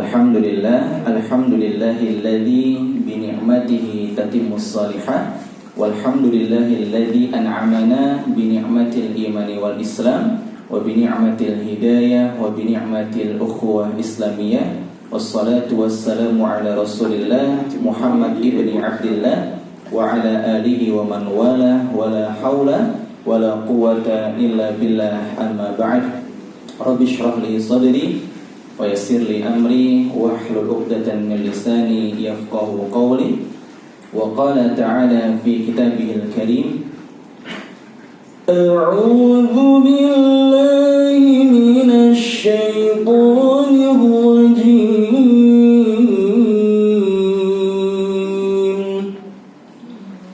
Alhamdulillahilladzi bi ni'matihi tatimmus shalihat. Walhamdulillahilladzi an'amana bi ni'matil imani wal islam wa bi ni'matil hidayah wa bi ni'matil ukhuwah islamiyah. Wassalatu wassalamu ala Rasulillah Muhammad ibni Abdillah wa ala alihi wa man wala wala haula wala quwwata illa billah, amma ba'd. Rabbi shrah li sadri wa yassir li amri wahlul 'uqdatam min lisani yafqahu qawli. Wa qala ta'ala fi kitabihil karim, a'udzu billahi minasy syaithanir rajim.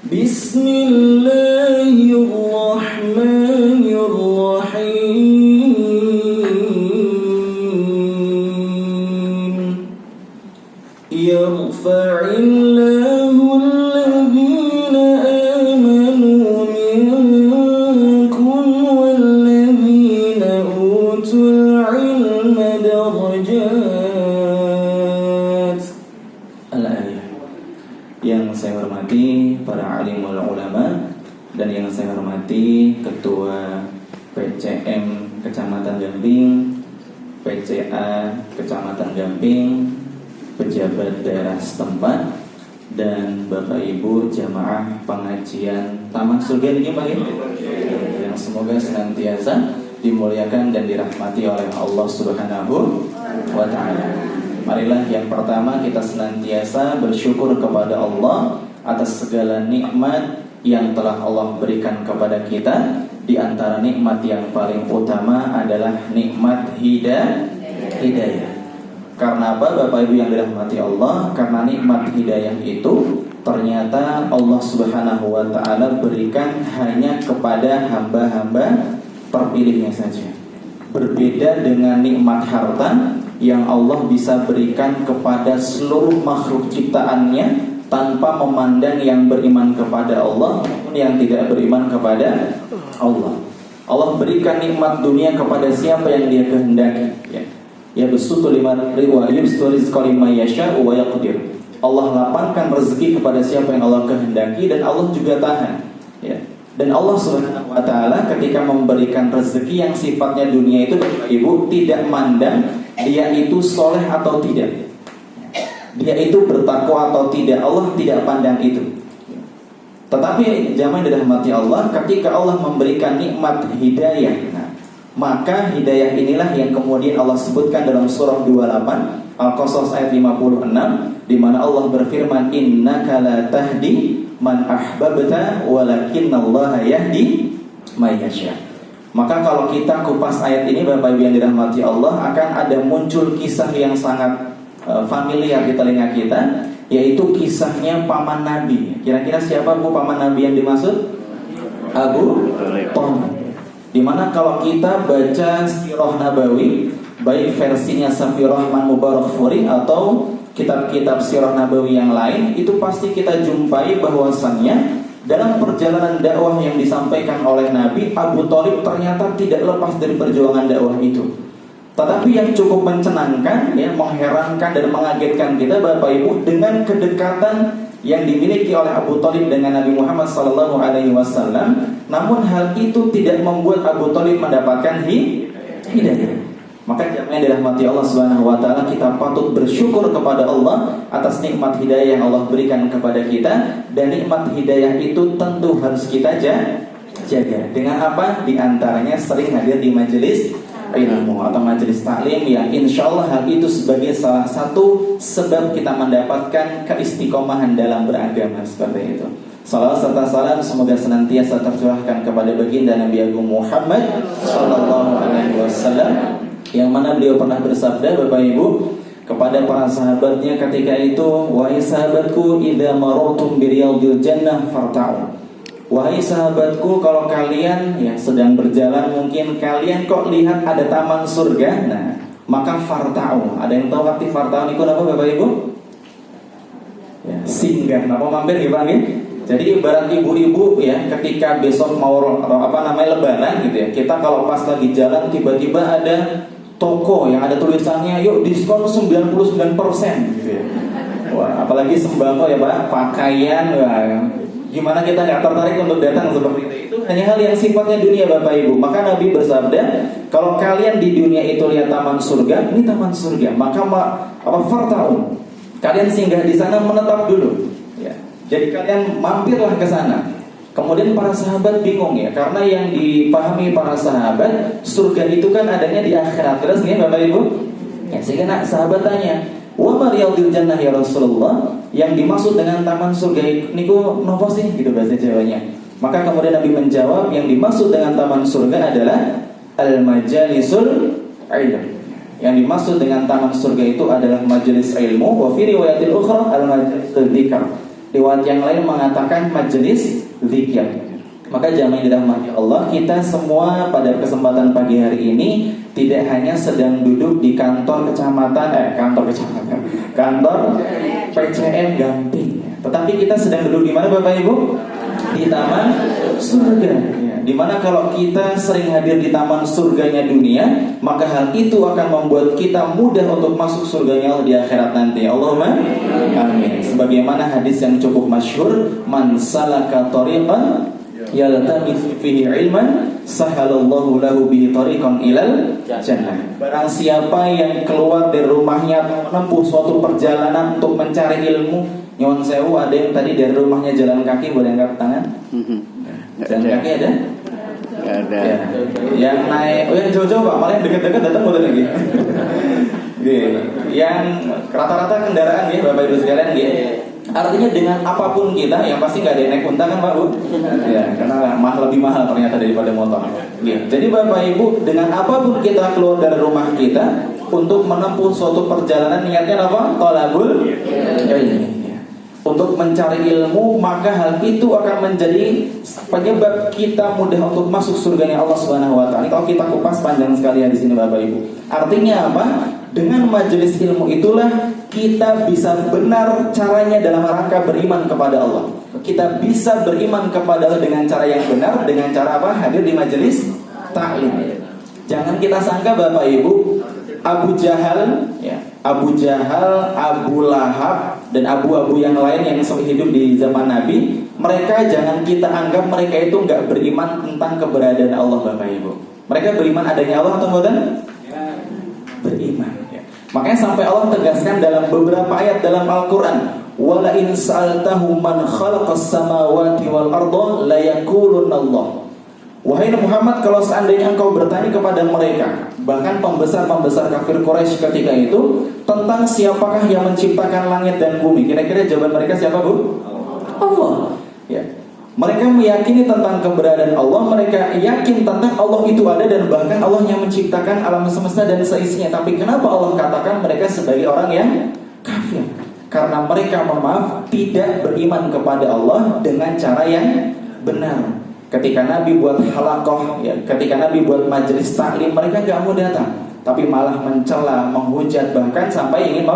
Bismillahirrahmanirrahim. Yarfa'illahu alladhina amanu minkum walladhina utul ilma darajat. Al-ayah. Yang saya hormati para alimul ulama dan yang saya hormati Ketua PCM Kecamatan Gamping, PCA Kecamatan Gamping, pejabat daerah setempat, dan Bapak Ibu jamaah pengajian Taman Surga ini Pak, yang semoga senantiasa dimuliakan dan dirahmati oleh Allah Subhanahu wa ta'ala. Marilah yang pertama kita senantiasa bersyukur kepada Allah atas segala nikmat yang telah Allah berikan kepada kita. Di antara nikmat yang paling utama adalah nikmat hidayah. Karena apa Bapak Ibu yang dirahmati Allah? Karena nikmat hidayah itu ternyata Allah Subhanahu wa ta'ala berikan hanya kepada hamba-hamba terpilihnya saja. Berbeda dengan nikmat harta yang Allah bisa berikan kepada seluruh makhluk ciptaannya tanpa memandang yang beriman kepada Allah maupun yang tidak beriman kepada Allah. Allah berikan nikmat dunia kepada siapa yang Dia kehendaki, ya. Ya besutu liman wa yubsitu rizqa liman yasha'u wa yaqdir. Allah lapangkan rezeki kepada siapa yang Allah kehendaki dan Allah juga tahan, ya. Dan Allah Subhanahu wa ta'ala ketika memberikan rezeki yang sifatnya dunia itu Ibu tidak mandang dia itu soleh atau tidak, dia itu bertakwa atau tidak, Allah tidak pandang itu. Tetapi jamaah yang dirahmati Allah, ketika Allah memberikan nikmat hidayah, maka hidayah inilah yang kemudian Allah sebutkan dalam surah 28 Al-Qasas ayat 56, di mana Allah berfirman, innaka la tahdi man ahbabta walakinallaha yahdi may yasha. Maka kalau kita kupas ayat ini Bapak Ibu yang dirahmati Allah, akan ada muncul kisah yang sangat familiar di telinga kita, yaitu kisahnya paman Nabi. Kira-kira siapa Bu paman Nabi yang dimaksud? Abu Thalib. Dimana kalau kita baca Sirah Nabawi, baik versinya Safi Rahman Mubarakfuri atau kitab-kitab Sirah Nabawi yang lain, itu pasti kita jumpai bahwasannya dalam perjalanan dakwah yang disampaikan oleh Nabi, Abu Thalib ternyata tidak lepas dari perjuangan dakwah itu. Tetapi yang cukup mencenangkan, ya, mengherankan dan mengagetkan kita Bapak Ibu, dengan kedekatan yang dimiliki oleh Abu Thalib dengan Nabi Muhammad SAW, namun hal itu tidak membuat Abu Thalib mendapatkan hidayah. Maka jamaah yang dirahmati Allah Subhanahu wa ta'ala, kita patut bersyukur kepada Allah atas nikmat hidayah yang Allah berikan kepada kita. Dan nikmat hidayah itu tentu harus kita jaga. Dengan apa? Di antaranya sering hadir di majelis ilmu atau majelis taklim, yang insya Allah hal itu sebagai salah satu sebab kita mendapatkan keistiqomahan dalam beragama, seperti itu. Salawat serta salam semoga senantiasa tercurahkan kepada baginda Nabi Agung Muhammad sallallahu alaihi wasallam, yang mana beliau pernah bersabda Bapak Ibu kepada para sahabatnya ketika itu, wahai sahabatku, idza marartum biriyadil jannah farta'u. Wahai sahabatku, kalau kalian sedang berjalan, mungkin kalian kok lihat ada taman surga, maka farta'u. Ada yang tahu arti farta'u itu apa Bapak Ibu? Singgah, apa mampir gimana nih? Jadi ibarat ibu-ibu ketika besok mau lebaran gitu ya, kita kalau pas lagi jalan tiba-tiba ada toko yang ada tulisannya yuk diskon 99% gitu ya. Wah, apalagi sembako ya Pak, pakaian, wah, gimana kita nggak tertarik untuk datang seperti itu? Itu hanya hal yang sifatnya dunia Bapak Ibu. Maka Nabi bersabda, kalau kalian di dunia itu lihat taman surga, ini taman surga, maka fartaun, kalian singgah di sana menetap dulu. Ya. Jadi kalian mampirlah ke sana. Kemudian para sahabat bingung ya, karena yang dipahami para sahabat, surga itu kan adanya di akhirat. Terus nih Bapak Ibu, ya, sehingga sahabat tanya, wa mariyadil jannah ya Rasulullah, yang dimaksud dengan taman surga niku nopo sih gitu bahasa Jawanya. Maka kemudian Nabi menjawab, yang dimaksud dengan taman surga adalah al-majalisul ilm. Yang dimaksud dengan taman surga itu adalah majelis ilmu. Wa fi riwayatil ukhra al-majlisul dzikr. Riwayat yang lain mengatakan majelis zikir. Maka jamaah yang dirahmati Allah, kita semua pada kesempatan pagi hari ini tidak hanya sedang duduk di kantor PCM Gamping, tetapi kita sedang duduk di mana Bapak Ibu? Di taman surga. Ya, dimana kalau kita sering hadir di taman surganya dunia, maka hal itu akan membuat kita mudah untuk masuk surganya Allah di akhirat nanti. Allahumma amin. Sebagaimana hadis yang cukup masyhur, man salaka tariqan yaltamisu fihi ilman sahalallahu lahu bihi tariqan ilal jannah. Barang siapa yang keluar dari rumahnya menempuh suatu perjalanan untuk mencari ilmu, nyuwun sewu, ada yang tadi dari rumahnya jalan kaki, boleh angkat tangan? Jalan kaki ada? Ada. Ya. Yang naik, yang jauh-jauh Pak, malah yang dekat-dekat datang boleh lagi. Yang rata-rata kendaraan ya Bapak Ibu sekalian ya. Artinya dengan apapun kita, yang pasti nggak ada yang naik unta kan Pak Bu? Ya, karena lebih mahal ternyata daripada motor. Ya. Jadi Bapak Ibu, dengan apapun kita keluar dari rumah kita untuk menempuh suatu perjalanan, niatnya apa? Thalabul ilmi. Untuk mencari ilmu, maka hal itu akan menjadi penyebab kita mudah untuk masuk surganya Allah Subhanahu wa taala. Kalau kita kupas panjang sekali ya di sini Bapak Ibu. Artinya apa? Dengan majelis ilmu itulah kita bisa benar caranya dalam rangka beriman kepada Allah. Kita bisa beriman kepada Allah dengan cara yang benar, dengan cara apa? Hadir di majelis taklim. Jangan kita sangka Bapak Ibu, Abu Jahal, Abu Lahab, dan abu-abu yang lain yang hidup di zaman Nabi, mereka jangan kita anggap mereka itu nggak beriman tentang keberadaan Allah Bapak Ibu. Mereka beriman adanya Allah atau enggak? Beriman. Ya. Makanya sampai Allah tegaskan dalam beberapa ayat dalam Al-Quran, wala in sa'altahum man khalaqas samawati wal arda la yaqulunna Allah. Wahai Muhammad, kalau seandainya engkau bertanya kepada mereka, bahkan pembesar-pembesar kafir Quraisy ketika itu, tentang siapakah yang menciptakan langit dan bumi, kira-kira jawaban mereka siapa Bu? Allah. Ya. Mereka meyakini tentang keberadaan Allah, mereka yakin tentang Allah itu ada, dan bahkan Allah yang menciptakan alam semesta dan seisinya. Tapi kenapa Allah katakan mereka sebagai orang yang kafir? Karena mereka, maaf, tidak beriman kepada Allah dengan cara yang benar. Ketika Nabi buat halaqah, ya, ketika Nabi buat majelis taklim, mereka gak mau datang, tapi malah mencela, menghujat, bahkan sampai ingin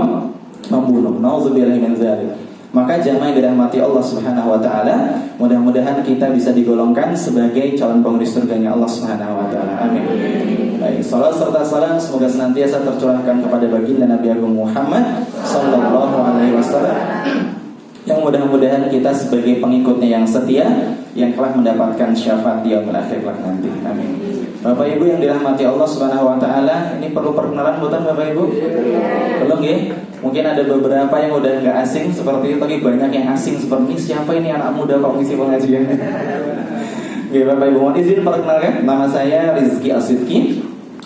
membunuh. Nauzubillahi min dzalik. Maka jamaah yang dirahmati Allah Subhanahu wa taala, mudah-mudahan kita bisa digolongkan sebagai calon penghuni surganya Allah Subhanahu wa taala. Amin. Baik, salat serta salam semoga senantiasa tercurahkan kepada baginda Nabi Agung Muhammad sallallahu alaihi wasallam, yang mudah-mudahan kita sebagai pengikutnya yang setia, yang telah mendapatkan syafaat di yaumil akhir nanti. Amin. Bapak Ibu yang dirahmati Allah Subhanahu wa taala, ini perlu perkenalan bukan Bapak Ibu? Belum ya? Mungkin ada beberapa yang udah enggak asing seperti itu, tapi banyak yang asing seperti ini. Siapa ini anak muda kok ngisi pengajian? Oke, Bapak Ibu, mohon izin perkenalkan, nama saya Rizky Asidki.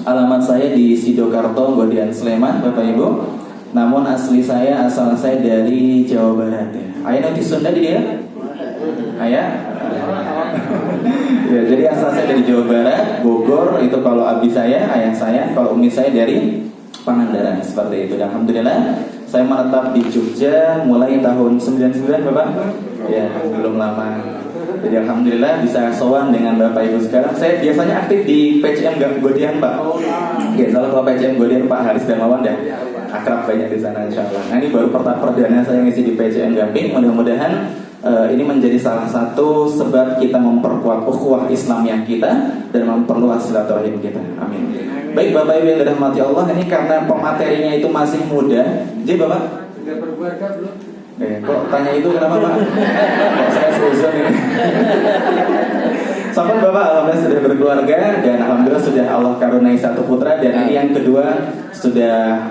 Alamat saya di Sidokarto, Godian, Sleman, Bapak Ibu. Namun asal saya dari Jawa Barat ya. Ayah di Sunda dia? Ayah? Ya, jadi asal saya dari Jawa Barat, Bogor, itu kalau abi saya, ayah saya, kalau umi saya dari Pangandaran, seperti itu. Dan alhamdulillah saya menetap di Jogja mulai tahun 99 Bapak. Ya, belum lama. Jadi alhamdulillah bisa sowan dengan Bapak Ibu sekarang. Saya biasanya aktif di PCM Godian Pak. Ya, salah satu PCM Godian Pak Haris Darmawan ya. Akrab banyak di sana insyaallah. Nah, ini baru perdana saya ngisi di PCM Gamping. Mudah-mudahan ini menjadi salah satu sebab kita memperkuat ukhuwah Islamiyah kita dan memperluas silaturahim kita. Amin. Baik Bapak Ibu yang dirahmati Allah, ini karena pematerinya itu masih muda. Jadi Bapak Sudah berkeluarga belum? kok tanya itu kenapa Pak? Kok saya seuzon ini? Sahabat Bapak, alhamdulillah sudah berkeluarga dan alhamdulillah sudah Allah karuniai satu putra, dan ini yang kedua sudah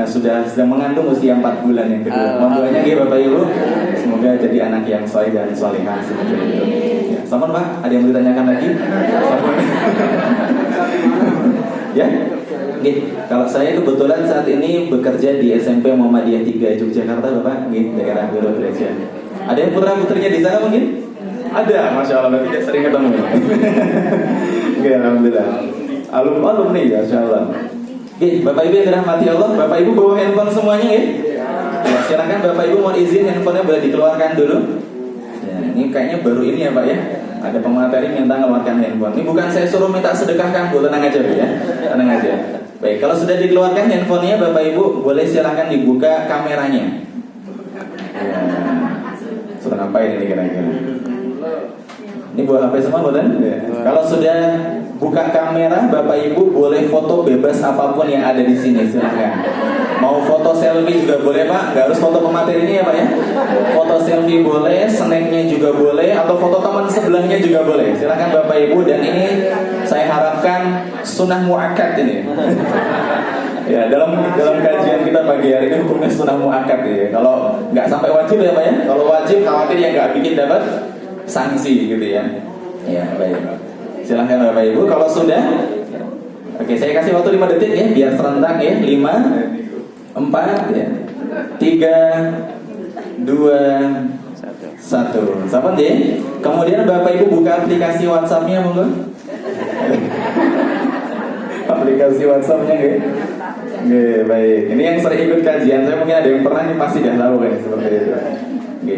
sedang mengandung usia 4 bulan yang kedua. Mohon doanya ya Bapak Ibu, semoga jadi anak yang soleh dan solehah seperti itu. Ya, sahabat Pak, ada yang mau ditanyakan lagi? Ya? Oke, kalau saya kebetulan saat ini bekerja di SMP Muhammadiyah 3 Yogyakarta Bapak, daerah Biro Gereja. Ada yang putra-putrinya di sana mungkin? Ada, Masya Allah, tidak sering ketemu. Oke, alhamdulillah. Alumni ya, Masya Allah. Oke, Bapak Ibu yang dirahmati Allah, Bapak Ibu bawa handphone semuanya ya? Ya, silakan Bapak Ibu mau izin handphonenya boleh dikeluarkan dulu. Ya, ini kayaknya baru ini ya Pak ya. Ada pemateri minta ngeluarkan handphone. Ini bukan saya suruh minta sedekahkan, Bu, tenang aja Bu ya. Tenang aja. Baik, kalau sudah dikeluarkan handphonenya Bapak Ibu boleh silakan dibuka kameranya. Ya. Sudah ngapain ini kira-kira? Ini buat HP semua bukan? Ya. Kalau sudah buka kamera, Bapak Ibu boleh foto bebas apapun yang ada di sini, silakan. Mau foto selfie juga boleh Pak, nggak harus foto pemateri ini ya Pak ya. Foto selfie boleh, snacknya juga boleh, atau foto teman sebelahnya juga boleh. Silakan Bapak Ibu, dan ini saya harapkan sunnah muakkad ini. Ya, dalam kajian kita pagi hari ini hukumnya sunnah muakkad ya. Kalau nggak sampai wajib ya Pak ya. Kalau wajib khawatir yang nggak bikin dapat sanksi gitu ya. Ya, baik. Silahkan Bapak Ibu. Kalau sudah, oke, saya kasih waktu 5 detik ya, biar serentak ya. 5, 4, ya, 3, 2, 1. Sahabat ya. Kemudian Bapak Ibu buka aplikasi WhatsApp-nya monggo. Aplikasi WhatsApp-nya ya. Oke, baik. Ini yang sering ikut kajian, saya mungkin ada yang pernah, ini pasti dah tahu ya seperti itu. Oke.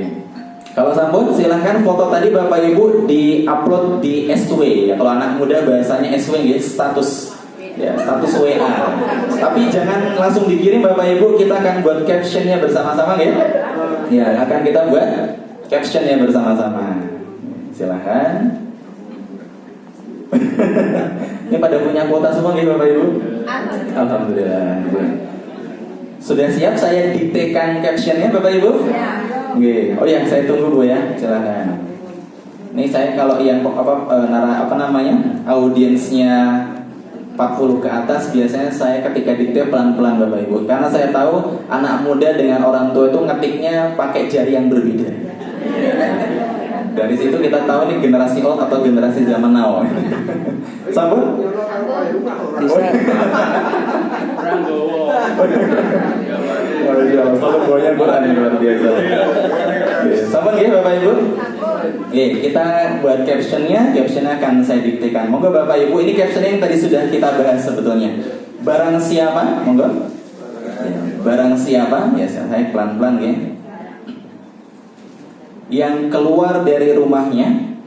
Kalau sambut, silahkan foto tadi Bapak Ibu di-upload di SW ya. Kalau anak muda bahasanya SW ya, status ya, status WA. Tapi jangan langsung dikirim Bapak Ibu, kita akan buat captionnya bersama-sama ya. Ya, akan kita buat captionnya bersama-sama. Silahkan. Ini pada punya kuota semua nih Bapak Ibu? Alhamdulillah. Sudah siap saya diktekan captionnya Bapak Ibu? Oke. Oh ya, saya tunggu Bu ya. Silakan. Ini saya kalau yang audiensnya 40 ke atas, biasanya saya ketika dikte pelan-pelan Bapak Ibu, karena saya tahu anak muda dengan orang tua itu ngetiknya pakai jari yang berbeda. Dari situ kita tahu ini generasi old atau generasi zaman now. Sambut? Oh iya, sambut goyang Quran ini luar biasa. Sambut ya Bapak Ibu. Oke, kita buat captionnya akan saya diktekan. Monggo Bapak Ibu, ini captionnya yang tadi sudah kita bahas sebetulnya. Barang siapa, monggo. Barang siapa, ya saya pelan-pelan ya, yang keluar dari rumahnya,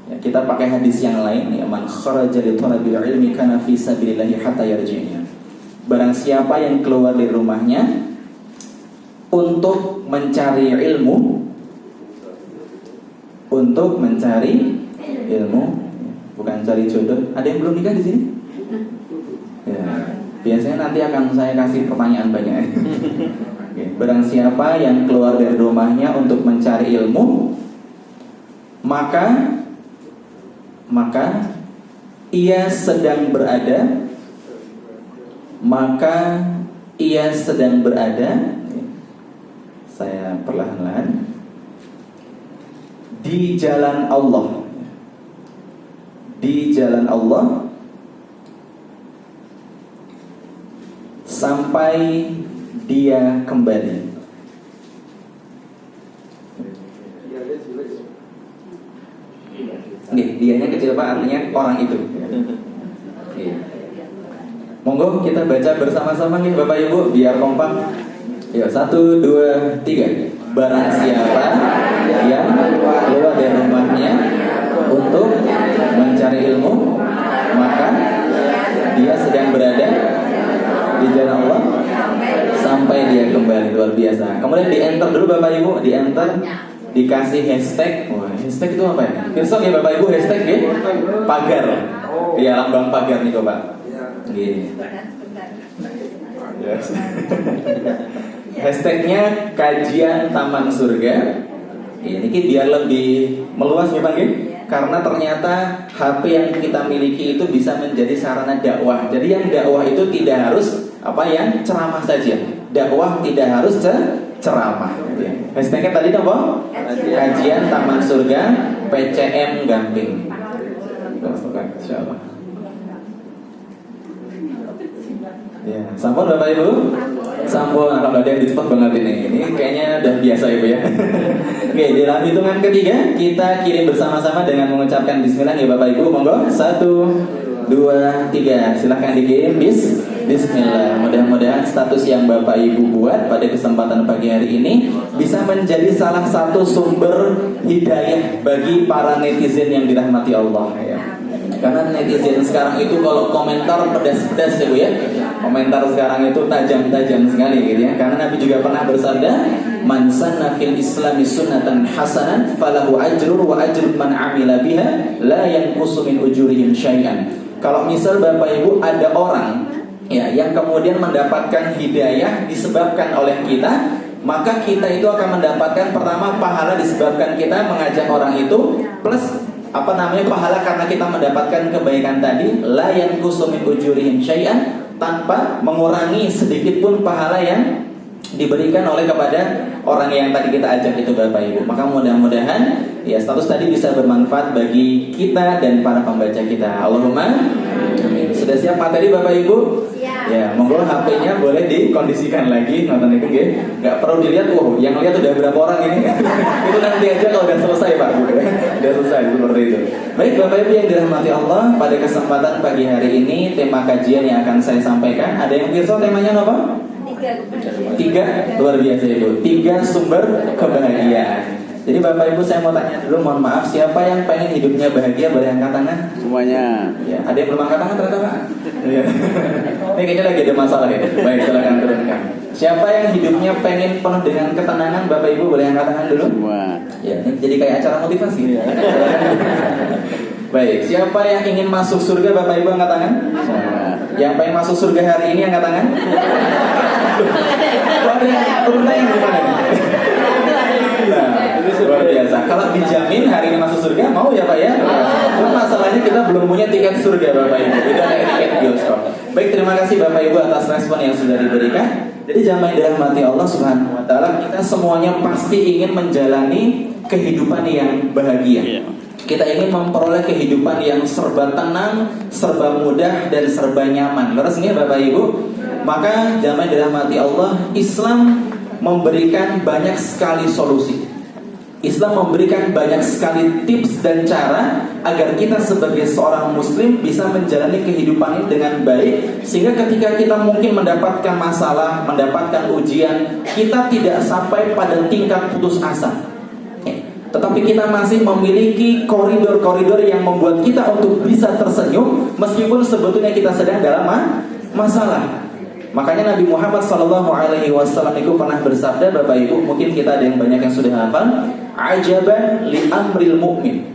ya, kita pakai hadis yang lain ya, man kharaja li talabil ilmi kana fi sabilillah hatta yarji'a. Barang siapa yang keluar dari rumahnya untuk mencari ilmu, bukan cari jodoh. Ada yang belum nikah di sini? Ya, biasanya nanti akan saya kasih pertanyaan banyak. Barang siapa yang keluar dari rumahnya untuk mencari ilmu, maka ia sedang berada, saya perlahan-lahan, di jalan Allah sampai dia kembali. Dianya kecil Pak, artinya orang itu. Monggo kita baca bersama-sama nih Bapak Ibu, biar kompak. Ya, 1, 2, 3. Barang siapa yang keluar dari rumahnya untuk mencari ilmu, maka dia sedang berada di jalan Allah sampai dia kembali. Luar biasa. Kemudian di enter dulu Bapak Ibu, di enter, dikasih hashtag. Wah, hashtag itu apa ya? Besok ya Bapak Ibu, hashtag ya, pagar. Iya, lambang pagar nih kok Pak. Gini. Yes. Hashtagnya kajian Taman Surga. Ini biar lebih meluas ya Pak ya. Karena ternyata HP yang kita miliki itu bisa menjadi sarana dakwah. Jadi yang dakwah itu tidak harus yang ceramah saja. Dakwah tidak harus ceramah. Hashtagnya tadi apa? Kajian Taman Surga PCM Gamping. Insyaallah. Ya, sampun Bapak Ibu. Sampun, alhamdulillah yang cepat banget ini. Ini kayaknya udah biasa Ibu ya. Oke, di dalam hitungan ketiga kita kirim bersama-sama dengan mengucapkan bismillah ya Bapak Ibu. Monggo. 1, 2, 3. Silahkan dikirim. Bismillah. Mudah-mudahan status yang Bapak Ibu buat pada kesempatan pagi hari ini bisa menjadi salah satu sumber hidayah bagi para netizen yang dirahmati Allah ya. Karena netizen sekarang itu kalau komentar pedas-pedas ya Bu ya. Komentar sekarang itu tajam-tajam sekali gitu ya. Karena Nabi juga pernah bersabda, "Man sanna fil Islami sunnatan hasanan falahu ajrun wa ajru man 'amila biha la yanqusu min ujurihim syai'an." Kalau misal Bapak Ibu ada orang ya yang kemudian mendapatkan hidayah disebabkan oleh kita, maka kita itu akan mendapatkan pertama pahala disebabkan kita mengajak orang itu, plus pahala karena kita mendapatkan kebaikan tadi, la yanqusu min ujurihim syai'an, tanpa mengurangi sedikit pun pahala yang diberikan oleh kepada orang yang tadi kita ajak itu Bapak Ibu. Maka mudah-mudahan ya status tadi bisa bermanfaat bagi kita dan para pembaca kita. Allahumma amin. Sudah siap materi Bapak Ibu? Siap. Ya, monggo HP-nya boleh dikondisikan lagi nonton itu nggih. Enggak perlu dilihat yang lihat udah berapa orang ini. Itu nanti aja kalau udah selesai Pak. Udah selesai seperti itu. Baik Bapak Ibu yang dirahmati Allah, pada kesempatan pagi hari ini tema kajian yang akan saya sampaikan, ada yang pirsa temanya apa? Tiga, luar biasa Ibu. 3 sumber kebahagiaan. Jadi Bapak Ibu saya mau tanya dulu, mohon maaf, siapa yang pengen hidupnya bahagia boleh angkat tangan? Semuanya. Ya, ada yang belum angkat tangan ternyata Pak. Iya. Ini kayaknya lagi ada masalah ya. Baik, silakan turunkan. Siapa yang hidupnya pengen penuh dengan ketenangan, Bapak Ibu boleh angkat tangan dulu? Semua. Ya, ini jadi kayak acara motivasi. Ya. Baik, siapa yang ingin masuk surga, Bapak Ibu angkat tangan? Semua. Yang pengen masuk surga hari ini angkat tangan? Ada yang turun tangan gimana nih? Luar biasa. Kalau dijamin hari ini masuk surga, mau ya Pak ya? Cuma masalahnya kita belum punya tiket surga Bapak Ibu. Beda kayak tiket bioskop. Baik, terima kasih Bapak Ibu atas respon yang sudah diberikan. Jadi jamaah yang dirahmati Allah Subhanahu wa taala, kita semuanya pasti ingin menjalani kehidupan yang bahagia. Kita ingin memperoleh kehidupan yang serba tenang, serba mudah, dan serba nyaman. Leres nggih Bapak Ibu? Maka jamaah yang dirahmati Allah, Islam memberikan banyak sekali solusi. Islam memberikan banyak sekali tips dan cara agar kita sebagai seorang muslim bisa menjalani kehidupan ini dengan baik, sehingga ketika kita mungkin mendapatkan masalah, mendapatkan ujian, kita tidak sampai pada tingkat putus asa. Tetapi kita masih memiliki koridor-koridor yang membuat kita untuk bisa tersenyum meskipun sebetulnya kita sedang dalam masalah. Makanya Nabi Muhammad SAW itu pernah bersabda, Bapak Ibu, mungkin kita ada yang banyak yang sudah hafal, ajaban li amril mu'min.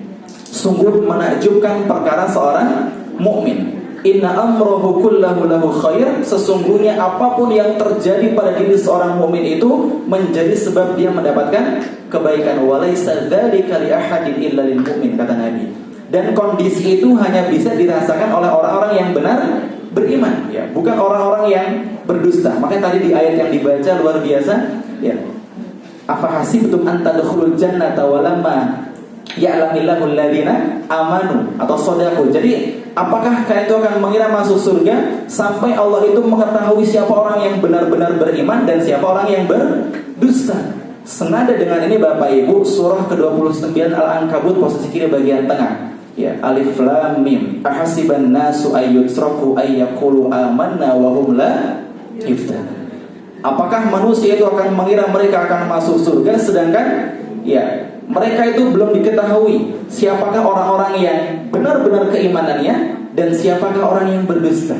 Sungguh menakjubkan perkara seorang mukmin. Inna amrohu kullahu lahu khair. Sesungguhnya apapun yang terjadi pada diri seorang mukmin itu menjadi sebab dia mendapatkan kebaikan. Walaysa dzalika li ahadin illa lil mu'min, kata Nabi. Dan kondisi itu hanya bisa dirasakan oleh orang-orang yang benar beriman, ya, bukan orang-orang yang berdusta. Makanya tadi di ayat yang dibaca luar biasa, ya. Afa hasibtum an tadkhulul jannata walamma ya'lamillahu alladziina amanu atau shadaqu. Jadi, apakah kalian itu akan mengira masuk surga sampai Allah itu mengetahui siapa orang yang benar-benar beriman dan siapa orang yang berdusta? Senada dengan ini Bapak Ibu, surah ke-29 Al-Ankabut posisi kiri bagian tengah. Ya, alif lam mim. Ahasiban nasu ayyutraku ayyaqulu amanna wa hum la yuftanun. Apakah manusia itu akan mengira mereka akan masuk surga sedangkan ya mereka itu belum diketahui siapakah orang-orang yang benar-benar keimanannya dan siapakah orang yang berdusta.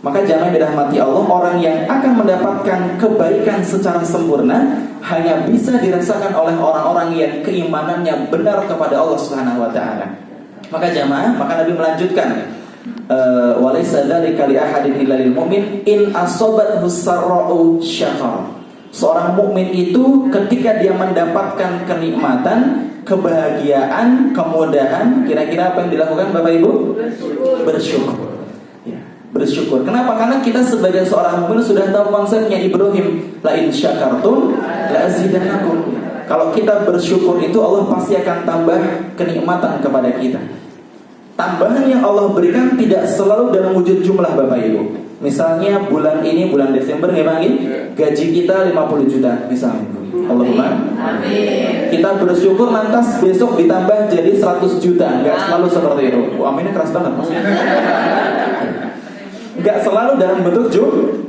Maka jamaah dirahmati Allah, orang yang akan mendapatkan kebaikan secara sempurna hanya bisa dirasakan oleh orang-orang yang keimanannya benar kepada Allah Subhanahu wa taala. Maka jamaah, maka Nabi melanjutkan Walaysa dzalika li ahadin illa lil mu'min in asabathu sarra'u syakara. Seorang mukmin itu ketika dia mendapatkan kenikmatan, kebahagiaan, kemudahan, kira-kira apa yang dilakukan Bapak Ibu? Bersyukur. Ya, bersyukur. Kenapa? Karena kita sebagai seorang mukmin sudah tahu konsepnya Ibrahim, la in syakartum la azidannakum. Kalau kita bersyukur itu Allah pasti akan tambah kenikmatan kepada kita. Tambahan yang Allah berikan tidak selalu dalam wujud jumlah Bapak Ibu. Misalnya bulan ini, bulan Desember gaji kita 50 juta misalnya. Allahumma amin. Kita bersyukur lantas besok ditambah jadi 100 juta. Enggak selalu seperti itu. Aminnya keras banget Mas. Enggak selalu dalam bentuk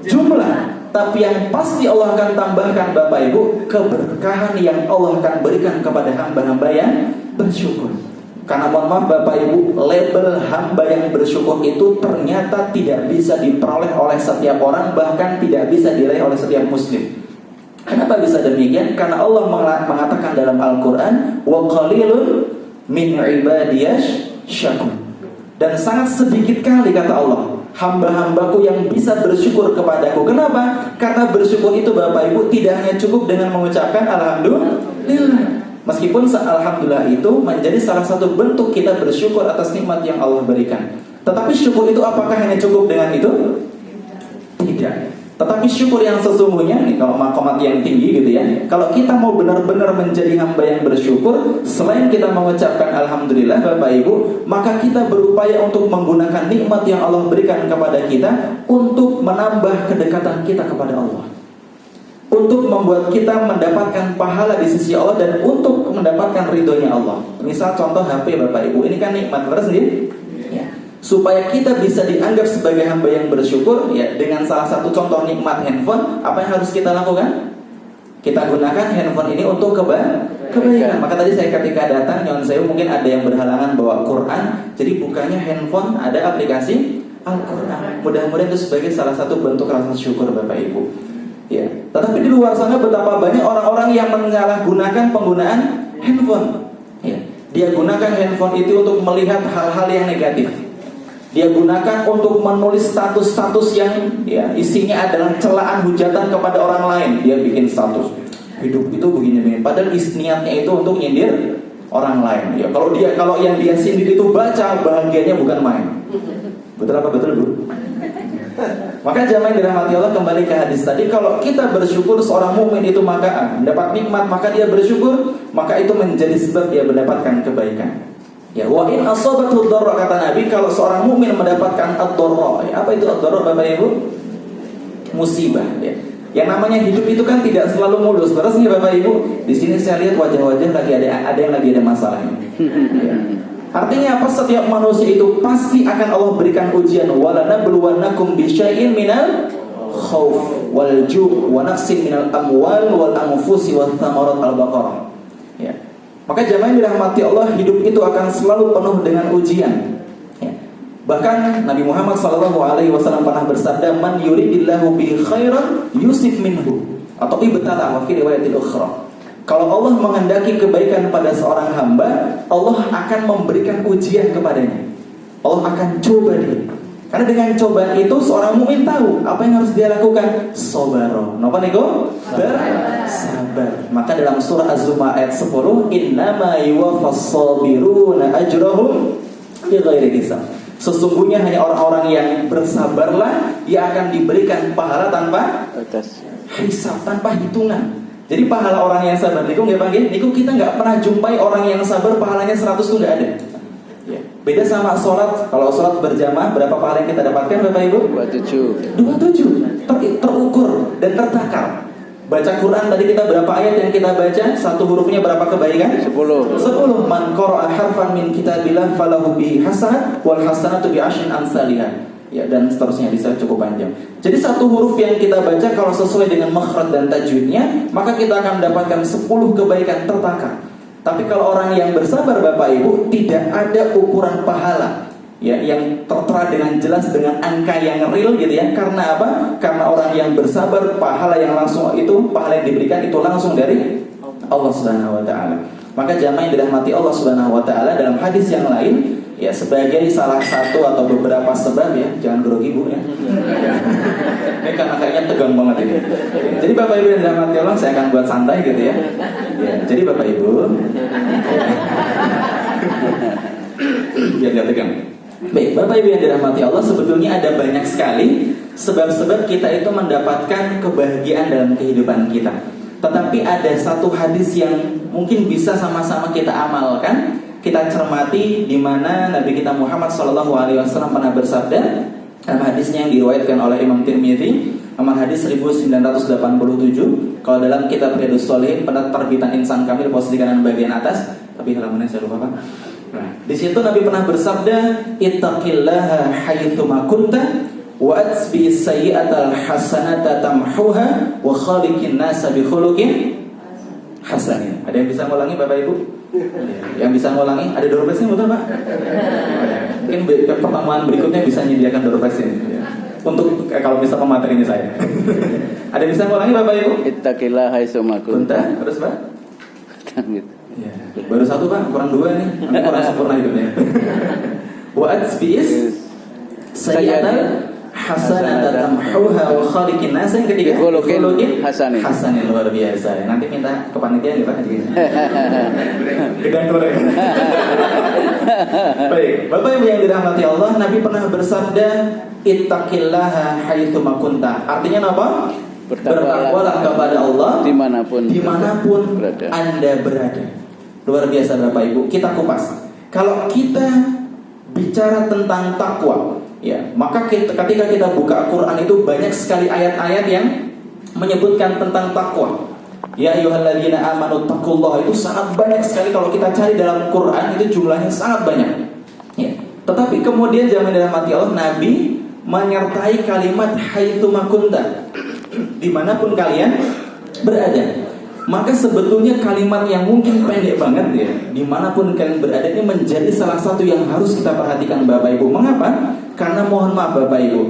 jumlah. Tapi yang pasti Allah akan tambahkan Bapak Ibu keberkahan yang Allah akan berikan kepada hamba-hamba yang bersyukur. Karena mohon maaf Bapak Ibu, label hamba yang bersyukur itu ternyata tidak bisa diperoleh oleh setiap orang, bahkan tidak bisa diraih oleh setiap muslim. Kenapa bisa demikian? Karena Allah mengatakan dalam Al-Quran, wa qalilun min ibadiyash syakur. Dan sangat sedikit kali kata Allah, hamba-hambaku yang bisa bersyukur kepadaku. Kenapa? Karena bersyukur itu Bapak Ibu tidak hanya cukup dengan mengucapkan alhamdulillah. Meskipun alhamdulillah itu menjadi salah satu bentuk kita bersyukur atas nikmat yang Allah berikan. Tetapi syukur itu apakah hanya cukup dengan itu? Tidak. Tetapi syukur yang sesungguhnya nih, kalau makomat yang tinggi gitu ya, kalau kita mau benar-benar menjadi hamba yang bersyukur, selain kita mengucapkan alhamdulillah Bapak Ibu, maka kita berupaya untuk menggunakan nikmat yang Allah berikan kepada kita untuk menambah kedekatan kita kepada Allah, untuk membuat kita mendapatkan pahala di sisi Allah dan untuk mendapatkan ridhonya Allah. Misal contoh HP Bapak Ibu, ini kan nikmat sendiri ya. Supaya kita bisa dianggap sebagai hamba yang bersyukur ya, dengan salah satu contoh nikmat handphone, apa yang harus kita lakukan? Kita gunakan handphone ini untuk kebaikan. Maka tadi saya ketika datang nyon saya mungkin ada yang berhalangan bawa Quran, jadi bukanya handphone ada aplikasi Al-Quran. Mudah-mudahan itu sebagai salah satu bentuk rasa syukur Bapak Ibu. Ya, tetapi di luar sana betapa banyak orang-orang yang menyalahgunakan penggunaan handphone. Ya, dia gunakan handphone itu untuk melihat hal-hal yang negatif. Dia gunakan untuk menulis status-status yang ya, isinya adalah celaan hujatan kepada orang lain. Dia bikin status hidup itu begini-begini. Padahal niatnya itu untuk nyindir orang lain. Ya, kalau yang dia sindir itu baca, bahagianya bukan main. Betul apa betul Bu? Maka jamaah yang dirahmati Allah, kembali ke hadis tadi, kalau kita bersyukur seorang mukmin itu maka mendapat nikmat, maka dia bersyukur, maka itu menjadi sebab dia mendapatkan kebaikan. Ya, wa in asabathu dharra, kata Nabi, kalau seorang mukmin mendapatkan ad-dharra, ya, apa itu ad-dharra Bapak Ibu? Musibah, ya. Yang namanya hidup itu kan tidak selalu mulus. Terus nih Bapak Ibu, di sini saya lihat wajah-wajah lagi ada yang lagi ada masalah ini. Ya. Artinya apa? Setiap manusia itu pasti akan Allah berikan ujian. Walanabluwannakum bisyai'in minal khauf wal ju' wa naqsin minal amwal wal anfusi wath thamarat al-Baqarah. Ya. Maka jamaah yang dirahmati Allah, hidup itu akan selalu penuh dengan ujian. Ya. Bahkan Nabi Muhammad SAW pernah bersabda, "Man yuridillahu bi khairan yusif minhu." Atau ibtala wa fi riwayatil ukhra. Kalau Allah menghendaki kebaikan pada seorang hamba, Allah akan memberikan ujian kepadanya. Allah akan coba dia. Karena dengan cobaan itu seorang mukmin tahu apa yang harus dia lakukan. Sobaro. Napa niku? Bersabar. Maka dalam surah Az-Zumar ayat 10, "Innama yuwaffas sabiruna ajrahum bighairi hisab." Sesungguhnya hanya orang-orang yang bersabarlah yang akan diberikan pahala tanpa hisab, tanpa hitungan. Jadi pahala orang yang sabar niku nggih Pak nggih, niku kita nggak pernah jumpai orang yang sabar pahalanya 100 itu nggak ada. Ya. Beda sama sholat. Kalau sholat berjamaah berapa pahala yang kita dapatkan Bapak Ibu? 27. Terukur dan tertakar. Baca Quran tadi kita berapa ayat yang kita baca? Satu hurufnya berapa kebaikan? 10. Man qara'a harfan min kitabillah falahu bihi hasanah wal hasanatu bi asyri amsalihah. Ya, dan seterusnya, bisa cukup panjang. Jadi satu huruf yang kita baca kalau sesuai dengan makhraj dan tajwidnya, maka kita akan mendapatkan 10 kebaikan tertakar. Tapi kalau orang yang bersabar Bapak Ibu, tidak ada ukuran pahala ya, yang tertera dengan jelas dengan angka yang real gitu ya. Karena apa? Karena orang yang bersabar, pahala yang langsung itu, pahala yang diberikan itu langsung dari Allah Subhanahu wa taala. Maka jamaah yang dirahmati Allah Subhanahu wa taala, dalam hadis yang lain ya sebagai salah satu atau beberapa sebab ya, jangan grogi Bu ya. Ini karena kayaknya tegang banget ini. Jadi Bapak Ibu yang dirahmati Allah, saya akan buat santai gitu ya. Ya, jadi Bapak Ibu, biar gak tegang. Baik, Bapak Ibu yang dirahmati Allah, sebetulnya ada banyak sekali sebab-sebab kita itu mendapatkan kebahagiaan dalam kehidupan kita. Tetapi ada satu hadis yang mungkin bisa sama-sama kita amalkan, kita cermati, di mana Nabi kita Muhammad SAW pernah bersabda dalam hadisnya yang diriwayatkan oleh Imam Tirmidzi, nomor hadis 1987. Kalau dalam kitab Riyadhus Shalihin pada terbitan Insan Kamil posisi kanan bagian atas, tapi halamannya saya lupa Pak. Nah, di situ Nabi pernah bersabda, "Ittaqillaha haitsu ma kunta wa atsbi sayyi'atal hasanata tamhuha wa khaliqin nasa bi khuluqin hasanin." Ada yang bisa ngulangi Bapak Ibu? Yang bisa ngulangi? Ada door prize-nya betul Pak? Mungkin pertemuan berikutnya bisa menyediakan door prize ini. Untuk kalau bisa pematerinya saya. Ada yang bisa ngulangi Bapak Ibu? Ittaqillaha haitsu ma kunta. Terus Pak? Gitu. Ya. Baru satu Pak, kurang dua nih. Nanti kurang sempurna hidupnya. Wa atsbi'is sayyi'atal hasanata tamhuha wa khaliqin nas. Yang ketiga khuluqin hasanin. Luar biasa. Nanti minta ke panitia ya Pak. Gedang korek. Baik, Bapak Ibu yang dirahmati Allah, Nabi pernah bersabda, "Ittaqillaha haitsu ma kunta." Artinya apa? Bertakwalah kepada Allah dimanapun berada. Anda berada. Luar biasa Bapak Ibu. Kita kupas. Kalau kita bicara tentang takwa, ya, maka ketika kita buka Quran itu banyak sekali ayat-ayat yang menyebutkan tentang takwa. Ya ayyuhalladzina amanu taqullaha, itu sangat banyak sekali kalau kita cari dalam Quran, itu jumlahnya sangat banyak. Ya. Tetapi kemudian jangan dirahmati Allah, Nabi menyertai kalimat haitsu ma kunta, dimanapun kalian berada. Maka sebetulnya kalimat yang mungkin pendek banget ya, dimanapun kalian berada, ini menjadi salah satu yang harus kita perhatikan Bapak Ibu. Mengapa? Karena mohon maaf Bapak Ibu,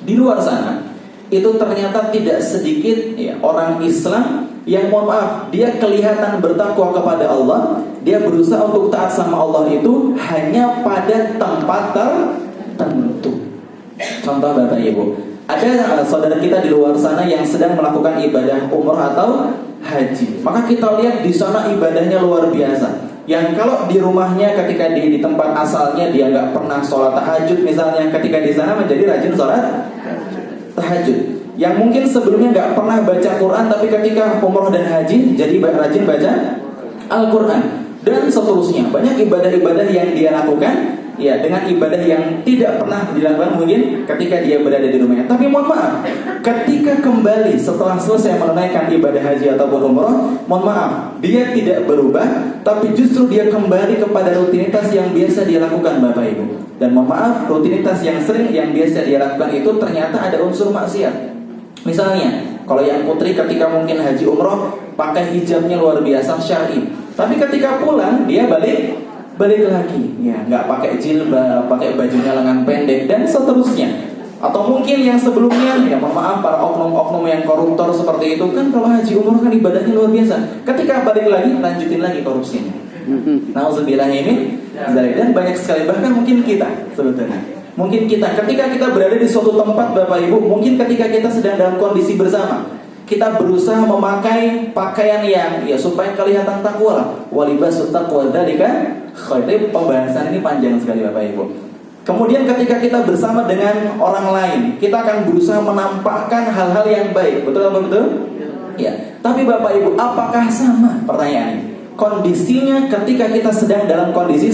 di luar sana itu ternyata tidak sedikit ya, orang Islam yang mohon maaf, dia kelihatan bertakwa kepada Allah, dia berusaha untuk taat sama Allah itu hanya pada tempat tertentu. Contoh Bapak Ibu, ada saudara kita di luar sana yang sedang melakukan ibadah umroh atau haji. Maka kita lihat di sana ibadahnya luar biasa. Yang kalau di rumahnya ketika di tempat asalnya dia nggak pernah sholat tahajud misalnya, ketika di sana menjadi rajin sholat tahajud. Yang mungkin sebelumnya nggak pernah baca Quran, tapi ketika umroh dan haji jadi rajin baca Al-Quran. Dan seterusnya, banyak ibadah-ibadah yang dia lakukan ya, dengan ibadah yang tidak pernah dilakukan mungkin ketika dia berada di rumahnya. Tapi mohon maaf, ketika kembali setelah selesai menunaikan ibadah haji ataupun umroh, mohon maaf, dia tidak berubah, tapi justru dia kembali kepada rutinitas yang biasa dia lakukan Bapak Ibu. Dan mohon maaf, rutinitas yang sering yang biasa dia lakukan itu ternyata ada unsur maksiat. Misalnya, kalau yang putri ketika mungkin haji umroh pakai hijabnya luar biasa syar'i, tapi ketika pulang dia balik lagi, ya nggak pakai jilbab, pakai bajunya lengan pendek dan seterusnya. Atau mungkin yang sebelumnya, ya mohon maaf, para oknum-oknum yang koruptor seperti itu kan kalau haji umroh kan ibadahnya luar biasa. Ketika balik lagi, lanjutin lagi korupsinya. Nauzubillah ini, dan banyak sekali, bahkan mungkin kita sebetulnya. Mungkin kita, ketika kita berada di suatu tempat Bapak Ibu, mungkin ketika kita sedang dalam kondisi bersama, kita berusaha memakai pakaian yang ya supaya kelihatan takwa lah. Walibasut taqwa dzalika khair. Pembahasan ini panjang sekali Bapak Ibu. Kemudian ketika kita bersama dengan orang lain, kita akan berusaha menampakkan hal-hal yang baik. Betul apa betul? Ya. Tapi Bapak Ibu, apakah sama pertanyaannya? Kondisinya ketika kita sedang dalam kondisi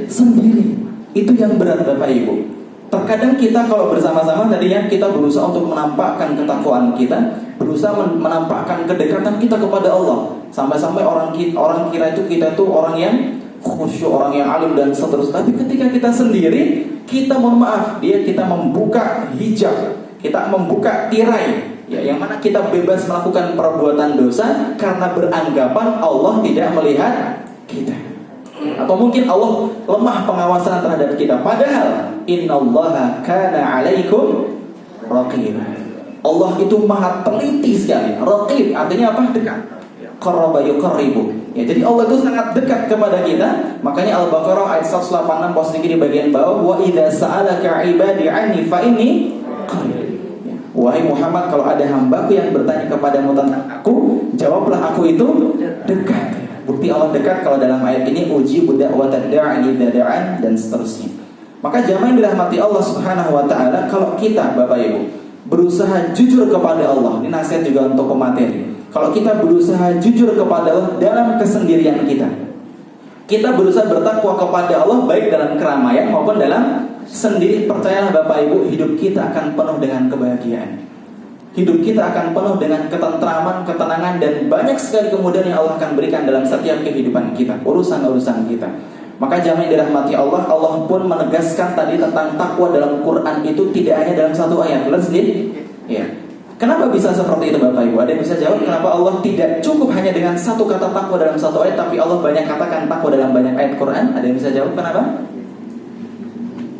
sendiri. Itu yang berat Bapak Ibu. Terkadang kita kalau bersama-sama tadinya kita berusaha untuk menampakkan ketakwaan kita, berusaha menampakkan kedekatan kita kepada Allah. Sampai-sampai orang kira itu kita tuh orang yang khusyuk, orang yang alim dan seterusnya. Tapi ketika kita sendiri, kita mohon maaf, kita membuka hijab, kita membuka tirai, ya, yang mana kita bebas melakukan perbuatan dosa karena beranggapan Allah tidak melihat kita. Atau mungkin Allah lemah pengawasan terhadap kita. Padahal innallaha kana 'alaikum raqib. Allah itu maha teliti sekali. Raqib artinya apa? Dekat. qarraba yuqarribu. Ya, jadi Allah itu sangat dekat kepada kita. Makanya Al-Baqarah ayat 186 posisi di bagian bawah, wa idza sa'alaka 'ibadi 'anni fa inni qarib. Ya, wahai Muhammad, kalau ada hambaku yang bertanya kepadamu tentang aku, jawablah aku itu dekat. Bukti Allah dekat kalau dalam ayat ini ujibu da'watad da'i idza da'an dan seterusnya. Maka jamaah yang dirahmati Allah Subhanahu wa taala, kalau kita Bapak Ibu berusaha jujur kepada Allah, ini nasihat juga untuk pemateri. Kalau kita berusaha jujur kepada Allah dalam kesendirian kita, kita berusaha bertakwa kepada Allah baik dalam keramaian maupun dalam sendiri, percayalah Bapak Ibu, hidup kita akan penuh dengan kebahagiaan. Hidup kita akan penuh dengan ketentraman, ketenangan, dan banyak sekali kemudahan yang Allah akan berikan dalam setiap kehidupan kita, urusan-urusan kita. Maka jamaah yang dirahmati Allah, Allah pun menegaskan tadi tentang takwa dalam Quran itu tidak hanya dalam satu ayat. Let's read. Ya. Kenapa bisa seperti itu Bapak Ibu? Ada yang bisa jawab kenapa Allah tidak cukup hanya dengan satu kata takwa dalam satu ayat, tapi Allah banyak katakan takwa dalam banyak ayat Quran? Ada yang bisa jawab kenapa?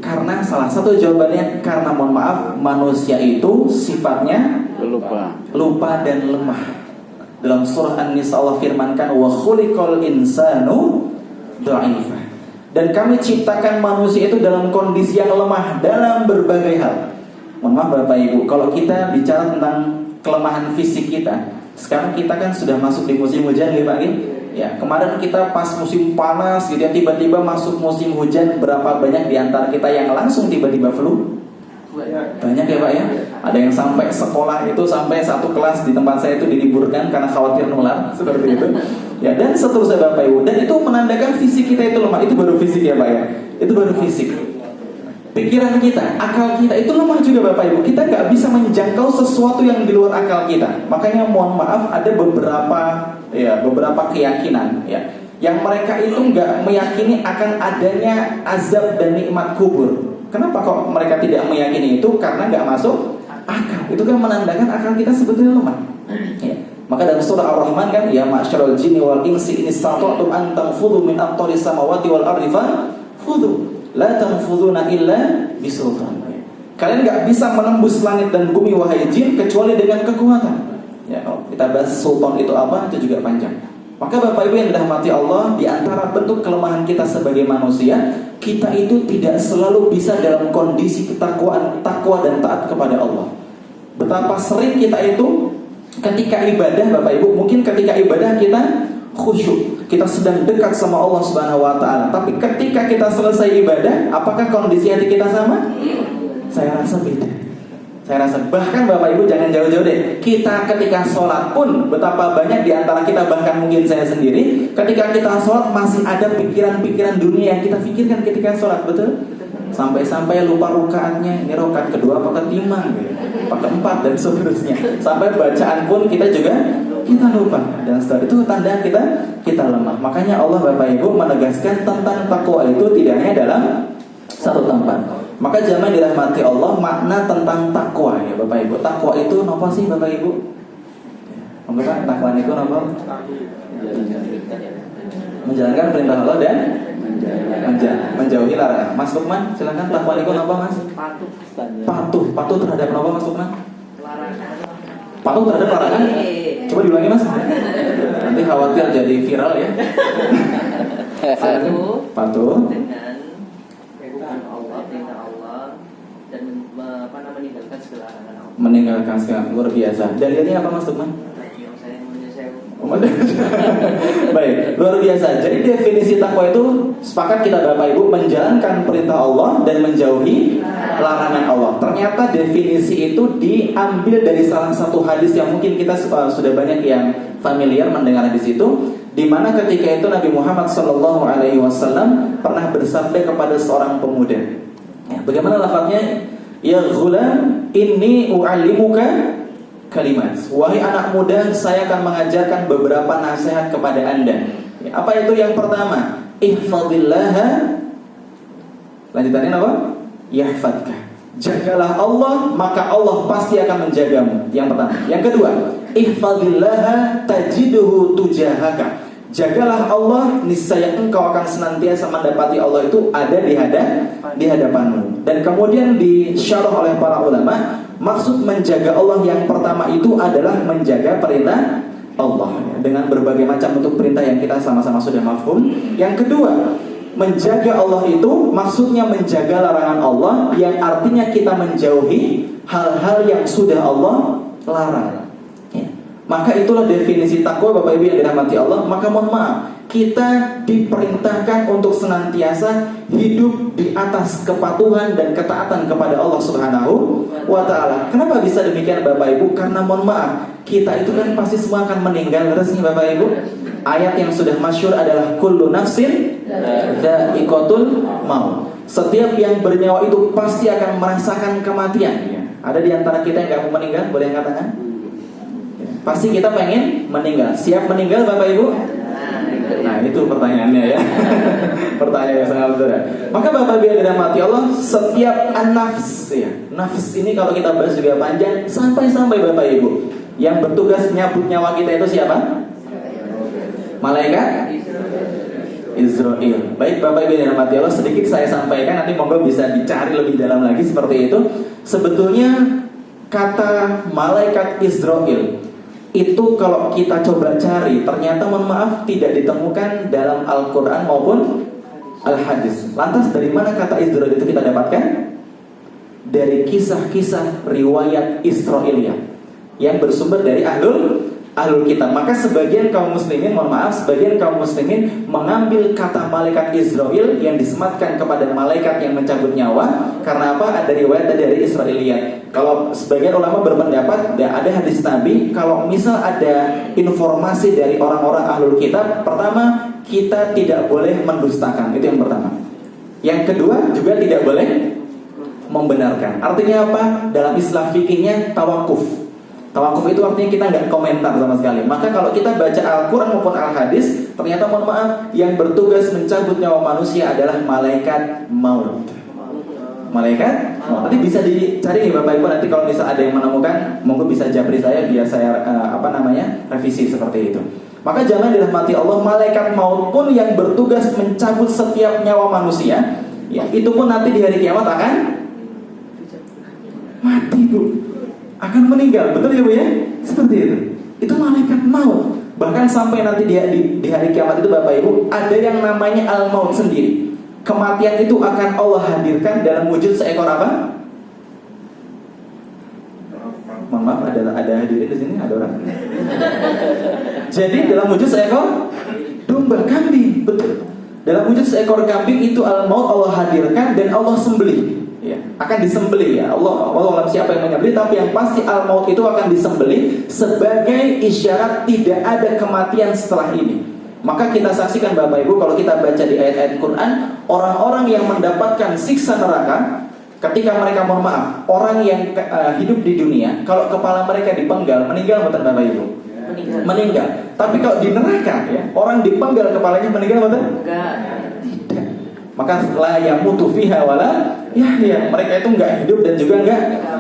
Karena salah satu jawabannya, karena mohon maaf, manusia itu sifatnya lupa dan lemah. Dalam surah An-Nisa Allah firmankan, wa khuliqal insanu dha'ifa. Dan kami ciptakan manusia itu dalam kondisi yang lemah dalam berbagai hal. Mohon maaf Bapak Ibu, kalau kita bicara tentang kelemahan fisik kita, sekarang kita kan sudah masuk di musim hujan ya Pak. Ya, kemarin kita pas musim panas gitu ya, tiba-tiba masuk musim hujan, berapa banyak di antara kita yang langsung tiba-tiba flu? Banyak ya Pak ya. Ada yang sampai sekolah itu, sampai satu kelas di tempat saya itu diliburkan karena khawatir nular, seperti itu. Ya, dan seterusnya Bapak Ibu. Dan itu menandakan fisik kita itu lemah. Itu baru fisik ya Pak ya. Itu baru fisik. Pikiran kita, akal kita itu lemah juga Bapak Ibu. Kita nggak bisa menjangkau sesuatu yang di luar akal kita. Makanya mohon maaf, ada beberapa keyakinan ya, yang mereka itu nggak meyakini akan adanya azab dan nikmat kubur. Kenapa kok mereka tidak meyakini itu? Karena nggak masuk akal. Itu kan menandakan akal kita sebetulnya lemah. Ya. Maka dalam surah Ar-Rahman kan, ya ma'syaral jinni wal insi in istata'tum an tanfudhu min aqtaris samawati wal ardi fanfudhu la tanfudhuna illa bisultan. Kalian nggak bisa menembus langit dan bumi wahai jin kecuali dengan kekuatan. Ya, kita bahas sultan itu apa, itu juga panjang. Maka Bapak Ibu yang dirahmati Allah, di antara bentuk kelemahan kita sebagai manusia, kita itu tidak selalu bisa dalam kondisi ketakwaan, takwa dan taat kepada Allah. Betapa sering kita itu ketika ibadah Bapak Ibu, mungkin ketika ibadah kita khusyuk, kita sedang dekat sama Allah Subhanahu wa taala. Tapi ketika kita selesai ibadah, apakah kondisi hati kita sama? Saya rasa beda. Saya rasa bahkan Bapak Ibu jangan jauh-jauh deh. Kita ketika sholat pun betapa banyak di antara kita, bahkan mungkin saya sendiri, ketika kita sholat masih ada pikiran-pikiran dunia yang kita pikirkan ketika sholat, betul? Sampai-sampai lupa rukaatnya, ini rukaat kedua apa ketiga, apa keempat dan seterusnya. Sampai bacaan pun kita lupa, dan setelah itu tanda kita lemah. Makanya Allah Bapak Ibu menegaskan tentang takwa itu tidak hanya dalam satu tempat. Maka jamaah dirahmati Allah, makna tentang takwa ya Bapak Ibu. Takwa itu apa sih Bapak Ibu? Maka takwa itu apa? Menjalankan perintah Allah dan menjauhi larangan. Mas Lukman, silakan. Takwa itu apa Mas? Patuh terhadap apa Mas Lukman? Patuh terhadap larangan. Coba diulangi Mas. Nanti khawatir jadi viral ya. Patuh dengan perintah Allah dan meninggalkan segala larangan Allah. Meninggalkan segala, luar biasa. Dalilnya apa Mas Lukman? Baik, luar biasa. Jadi definisi takwa itu sepakat kita Bapak Ibu, menjalankan perintah Allah dan menjauhi larangan Allah. Ternyata definisi itu diambil dari salah satu hadis yang mungkin kita sudah banyak yang familiar mendengar di situ, di mana ketika itu Nabi Muhammad SAW pernah bersabda kepada seorang pemuda. Bagaimana lafadznya? Ya ghulam, inni u'allimuka kalimat. Wahai anak muda, saya akan mengajarkan beberapa nasihat kepada Anda. Apa itu yang pertama? Ihfadillah. Lanjutannya apa? Yahfadka. Jagalah Allah, maka Allah pasti akan menjagamu. Yang pertama. Yang kedua, ihfadillah tajiduhu tujahaka. Jagalah Allah, niscaya engkau akan senantiasa mendapati Allah itu ada di hadapanmu. Dan kemudian disyarah oleh para ulama, maksud menjaga Allah yang pertama itu adalah menjaga Allah dengan berbagai macam bentuk perintah yang kita sama-sama sudah mafhum. Yang kedua, menjaga Allah itu maksudnya menjaga larangan Allah, yang artinya kita menjauhi hal-hal yang sudah Allah larang. Maka itulah definisi takwa, Bapak Ibu yang dirahmati Allah. Maka mohon maaf, kita diperintahkan untuk senantiasa hidup di atas kepatuhan dan ketaatan kepada Allah Subhanahu wa ta'ala. Kenapa bisa demikian Bapak Ibu? Karena mohon maaf, kita itu kan pasti semua akan meninggal resmi Bapak Ibu. Ayat yang sudah masyhur adalah kullu nafsin dha'iqatul maut. Setiap yang bernyawa itu pasti akan merasakan kematian. Ada di antara kita yang gak mau meninggal? Boleh katakan? Pasti kita pengen meninggal. Siap meninggal Bapak Ibu? Nah itu pertanyaannya ya. Pertanyaan yang sangat berat. Maka Bapak Ibu yang dirahmati Allah, setiap an-nafs ya, nafs ini kalau kita bahas juga panjang, sampai-sampai Bapak Ibu yang bertugas nyabut nyawa kita itu siapa? Malaikat Israel. Baik Bapak Ibu yang dirahmati Allah, sedikit saya sampaikan, nanti monggo bisa dicari lebih dalam lagi seperti itu. Sebetulnya kata malaikat Israel itu kalau kita coba cari, ternyata mohon maaf tidak ditemukan dalam Al-Quran maupun Al-Hadis. Lantas dari mana kata Israel itu kita dapatkan? Dari kisah-kisah riwayat Israiliyah yang bersumber dari ahlul kitab. Maka sebagian kaum muslimin, mohon maaf, sebagian kaum muslimin mengambil kata malaikat Israel yang disematkan kepada malaikat yang mencabut nyawa. Karena apa? Ada riwayat dari Israiliyat. Kalau sebagian ulama berpendapat, ada hadis Nabi, kalau misal ada informasi dari orang-orang ahlul kitab, pertama, kita tidak boleh mendustakan. Itu yang pertama. Yang kedua, juga tidak boleh membenarkan. Artinya apa? Dalam istilah fikihnya tawakuf. Tawakuf itu artinya kita nggak komentar sama sekali. Maka kalau kita baca Al-Quran maupun Al-Hadis, ternyata mohon maaf, yang bertugas mencabut nyawa manusia adalah malaikat maut. Malaikat maut. Nanti bisa dicari nih Bapak Ibu, nanti kalau misal ada yang menemukan, monggo bisa japri saya biar saya revisi seperti itu. Maka jangan dirahmati Allah, malaikat maut pun yang bertugas mencabut setiap nyawa manusia, ya, itu pun nanti di hari kiamat akan mati Bu, akan meninggal, betul ya Bu ya? Seperti itu. Itu malaikat maut. Bahkan sampai nanti di hari kiamat itu Bapak Ibu, ada yang namanya al-maut sendiri. Kematian itu akan Allah hadirkan dalam wujud seekor apa? Mohon maaf, ada hadirin di sini, ada orang. Jadi dalam wujud seekor domba, kambing, betul. Dalam wujud seekor kambing itu al-maut Allah hadirkan dan Allah sembelih. Ya, akan disembelih ya. Allah siapa yang menyembelih, tapi yang pasti al-maut itu akan disembelih sebagai isyarat tidak ada kematian setelah ini. Maka kita saksikan Bapak Ibu, kalau kita baca di ayat-ayat Quran, orang-orang yang mendapatkan siksa neraka ketika mereka, mohon maaf, orang yang hidup di dunia, kalau kepala mereka dipenggal, meninggal betul Bapak Ibu? Meninggal. Tapi kalau di neraka ya, orang dipenggal kepalanya meninggal betul? Enggak. Tidak. Maka la yamutu fiha wala ya, mereka itu enggak hidup dan juga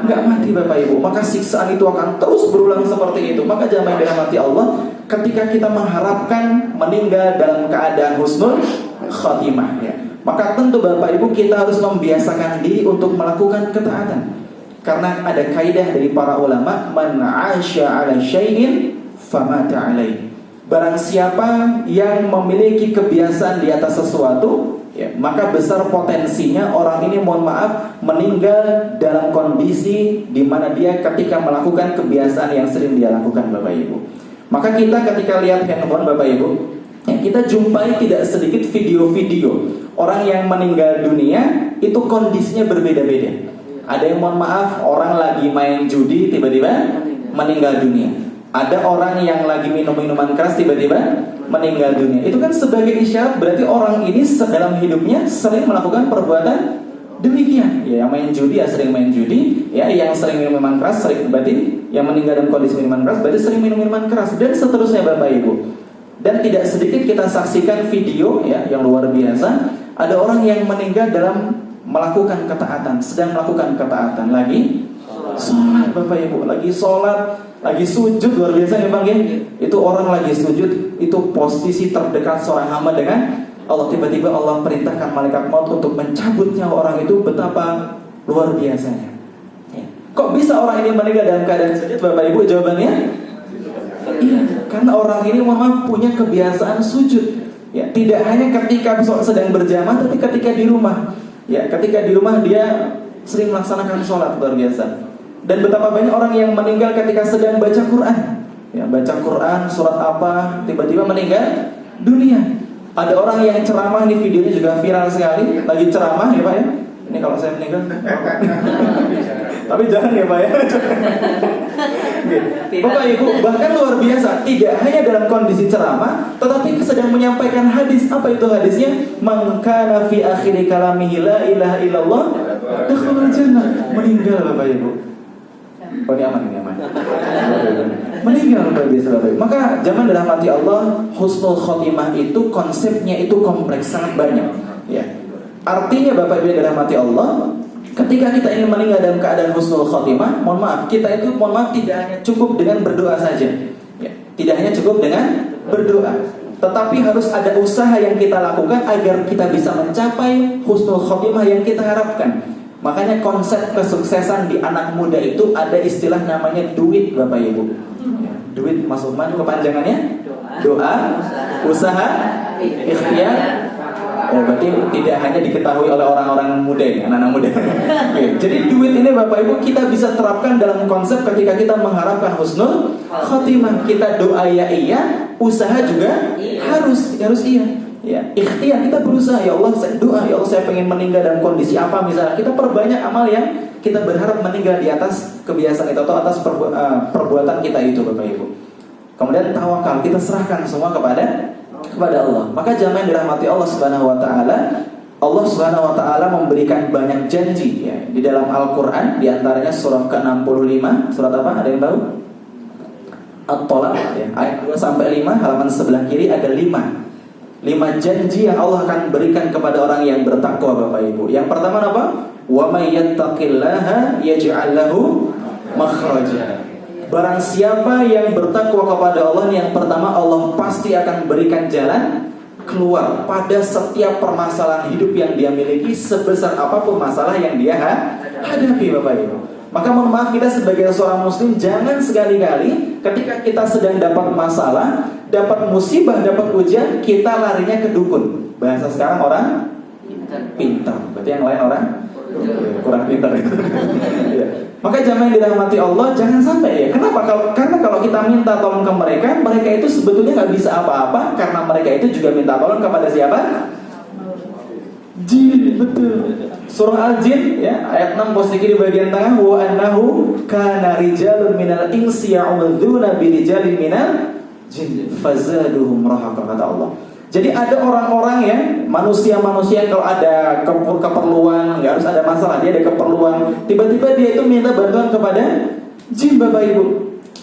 enggak mati Bapak Ibu. Maka siksaan itu akan terus berulang seperti itu. Maka jamaah yang dirahmati Allah, ketika kita mengharapkan meninggal dalam keadaan husnul khatimah ya, maka tentu Bapak Ibu kita harus membiasakan diri untuk melakukan ketaatan. Karena ada kaidah dari para ulama, man 'asya 'ala syai'in famata 'alaihi. Barang siapa yang memiliki kebiasaan di atas sesuatu, ya, maka besar potensinya orang ini, mohon maaf, meninggal dalam kondisi di mana dia ketika melakukan kebiasaan yang sering dia lakukan Bapak Ibu. Maka kita ketika lihat handphone Bapak Ibu, ya, kita jumpai tidak sedikit video-video orang yang meninggal dunia itu kondisinya berbeda-beda. Ada yang, mohon maaf, orang lagi main judi tiba-tiba meninggal dunia. Ada orang yang lagi minum minuman keras tiba-tiba meninggal dunia. Itu kan sebagai isyarat berarti orang ini dalam hidupnya sering melakukan perbuatan demikian. Ya, yang main judi ya sering main judi, ya, yang sering minum minuman keras sering, berarti yang meninggal dalam kondisi minuman keras berarti sering minum minuman keras, dan seterusnya Bapak Ibu. Dan tidak sedikit kita saksikan video ya yang luar biasa. Ada orang yang meninggal dalam melakukan ketaatan, sedang melakukan ketaatan, lagi sholat Bapak Ibu, lagi sholat, lagi sujud, luar biasa ya Bang ya. Itu orang lagi sujud, itu posisi terdekat seorang hamba dengan Allah, tiba-tiba Allah perintahkan malaikat maut untuk mencabut nyawa orang itu. Betapa luar biasanya ya. Kok bisa orang ini meninggal dalam keadaan sujud Bapak Ibu? Jawabannya iya, Karena orang ini memang punya kebiasaan sujud. Ya, tidak hanya ketika sedang berjamaah, tapi ketika di rumah. Ya, ketika di rumah dia sering melaksanakan sholat luar biasa. Dan betapa banyak orang yang meninggal ketika sedang baca Quran. Ya, baca Quran surat apa, tiba-tiba meninggal dunia. Ada orang yang ceramah, di videonya juga viral sekali, lagi ceramah ya Pak ya. Ini kalau saya meninggal. Tapi jangan ya Pak ya. Bapak Ibu, bahkan luar biasa, tidak hanya dalam kondisi ceramah, tetapi sedang menyampaikan hadis. Apa itu hadisnya? Man kana fi akhiri kalamihi la ilaha illallah dakhala jannah. Meninggal Bapak Ibu. Oh ini aman. Meninggal luar biasa Bapak Ibu. Maka zaman dirahmati Allah, husnul khotimah itu konsepnya itu kompleks, sangat banyak. Ya. Artinya Bapak Ibu yang dirahmati Allah, ketika kita ingin meninggal dalam keadaan husnul khotimah, kita itu tidak hanya cukup dengan berdoa saja. Ya, tidak hanya cukup dengan berdoa, tetapi harus ada usaha yang kita lakukan agar kita bisa mencapai husnul khotimah yang kita harapkan. Makanya konsep kesuksesan di anak muda itu ada istilah namanya duit Bapak Ibu. Ya, duit masuk mana kepanjangannya? Doa, usaha, ikhtiar. Oh, berarti tidak hanya diketahui oleh orang-orang muda ini, anak-anak muda. Oke, jadi duit ini Bapak Ibu kita bisa terapkan dalam konsep ketika kita mengharapkan husnul khotimah. Kita doa ya iya, usaha juga harus iya. Ya, ikhtiar, kita berusaha, ya Allah saya doa, ya Allah saya pengen meninggal dalam kondisi apa misalnya. Kita perbanyak amal yang kita berharap meninggal di atas kebiasaan itu atau atas perbuatan kita itu Bapak Ibu. Kemudian tawakal, kita serahkan semua kepada Allah. Maka jamaah yang dirahmati Allah Subhanahu wa taala, Allah Subhanahu wa taala memberikan banyak janji ya di dalam Al-Qur'an, di antaranya surah ke-65, surat apa? Ada yang tahu? At-Tolaq ya, ayat 2 sampai 5, halaman sebelah kiri ada 5 janji yang Allah akan berikan kepada orang yang bertakwa Bapak Ibu. Yang pertama apa? Wa may yattaqillaha yaj'al lahu makhraja. Barang siapa yang bertakwa kepada Allah, yang pertama Allah pasti akan berikan jalan keluar pada setiap permasalahan hidup yang dia miliki, sebesar apapun masalah yang dia hadapi Bapak Ibu. Maka mohon maaf, kita sebagai seorang muslim jangan sekali-kali ketika kita sedang dapat masalah, dapat musibah, dapat ujian, kita larinya ke dukun. Bahasa sekarang orang pintar. Berarti yang lain orang kurang pintar. Ya. Maka jamaah yang dirahmati Allah, jangan sampai ya. Kenapa? Karena kalau kita minta tolong ke mereka, mereka itu sebetulnya nggak bisa apa-apa, karena mereka itu juga minta tolong kepada siapa? Jin, betul. Surah Al-Jin ya, ayat 6 posisi kiri bagian tengah, wa annahu kana rijalun minal insi ya'udzuuna birijalin minal jin fazaduhum rahaqa, kata Allah. Jadi ada orang-orang ya, manusia-manusia kalau ada keperluan, nggak harus ada masalah, dia ada keperluan, tiba-tiba dia itu minta bantuan kepada jin Bapak Ibu.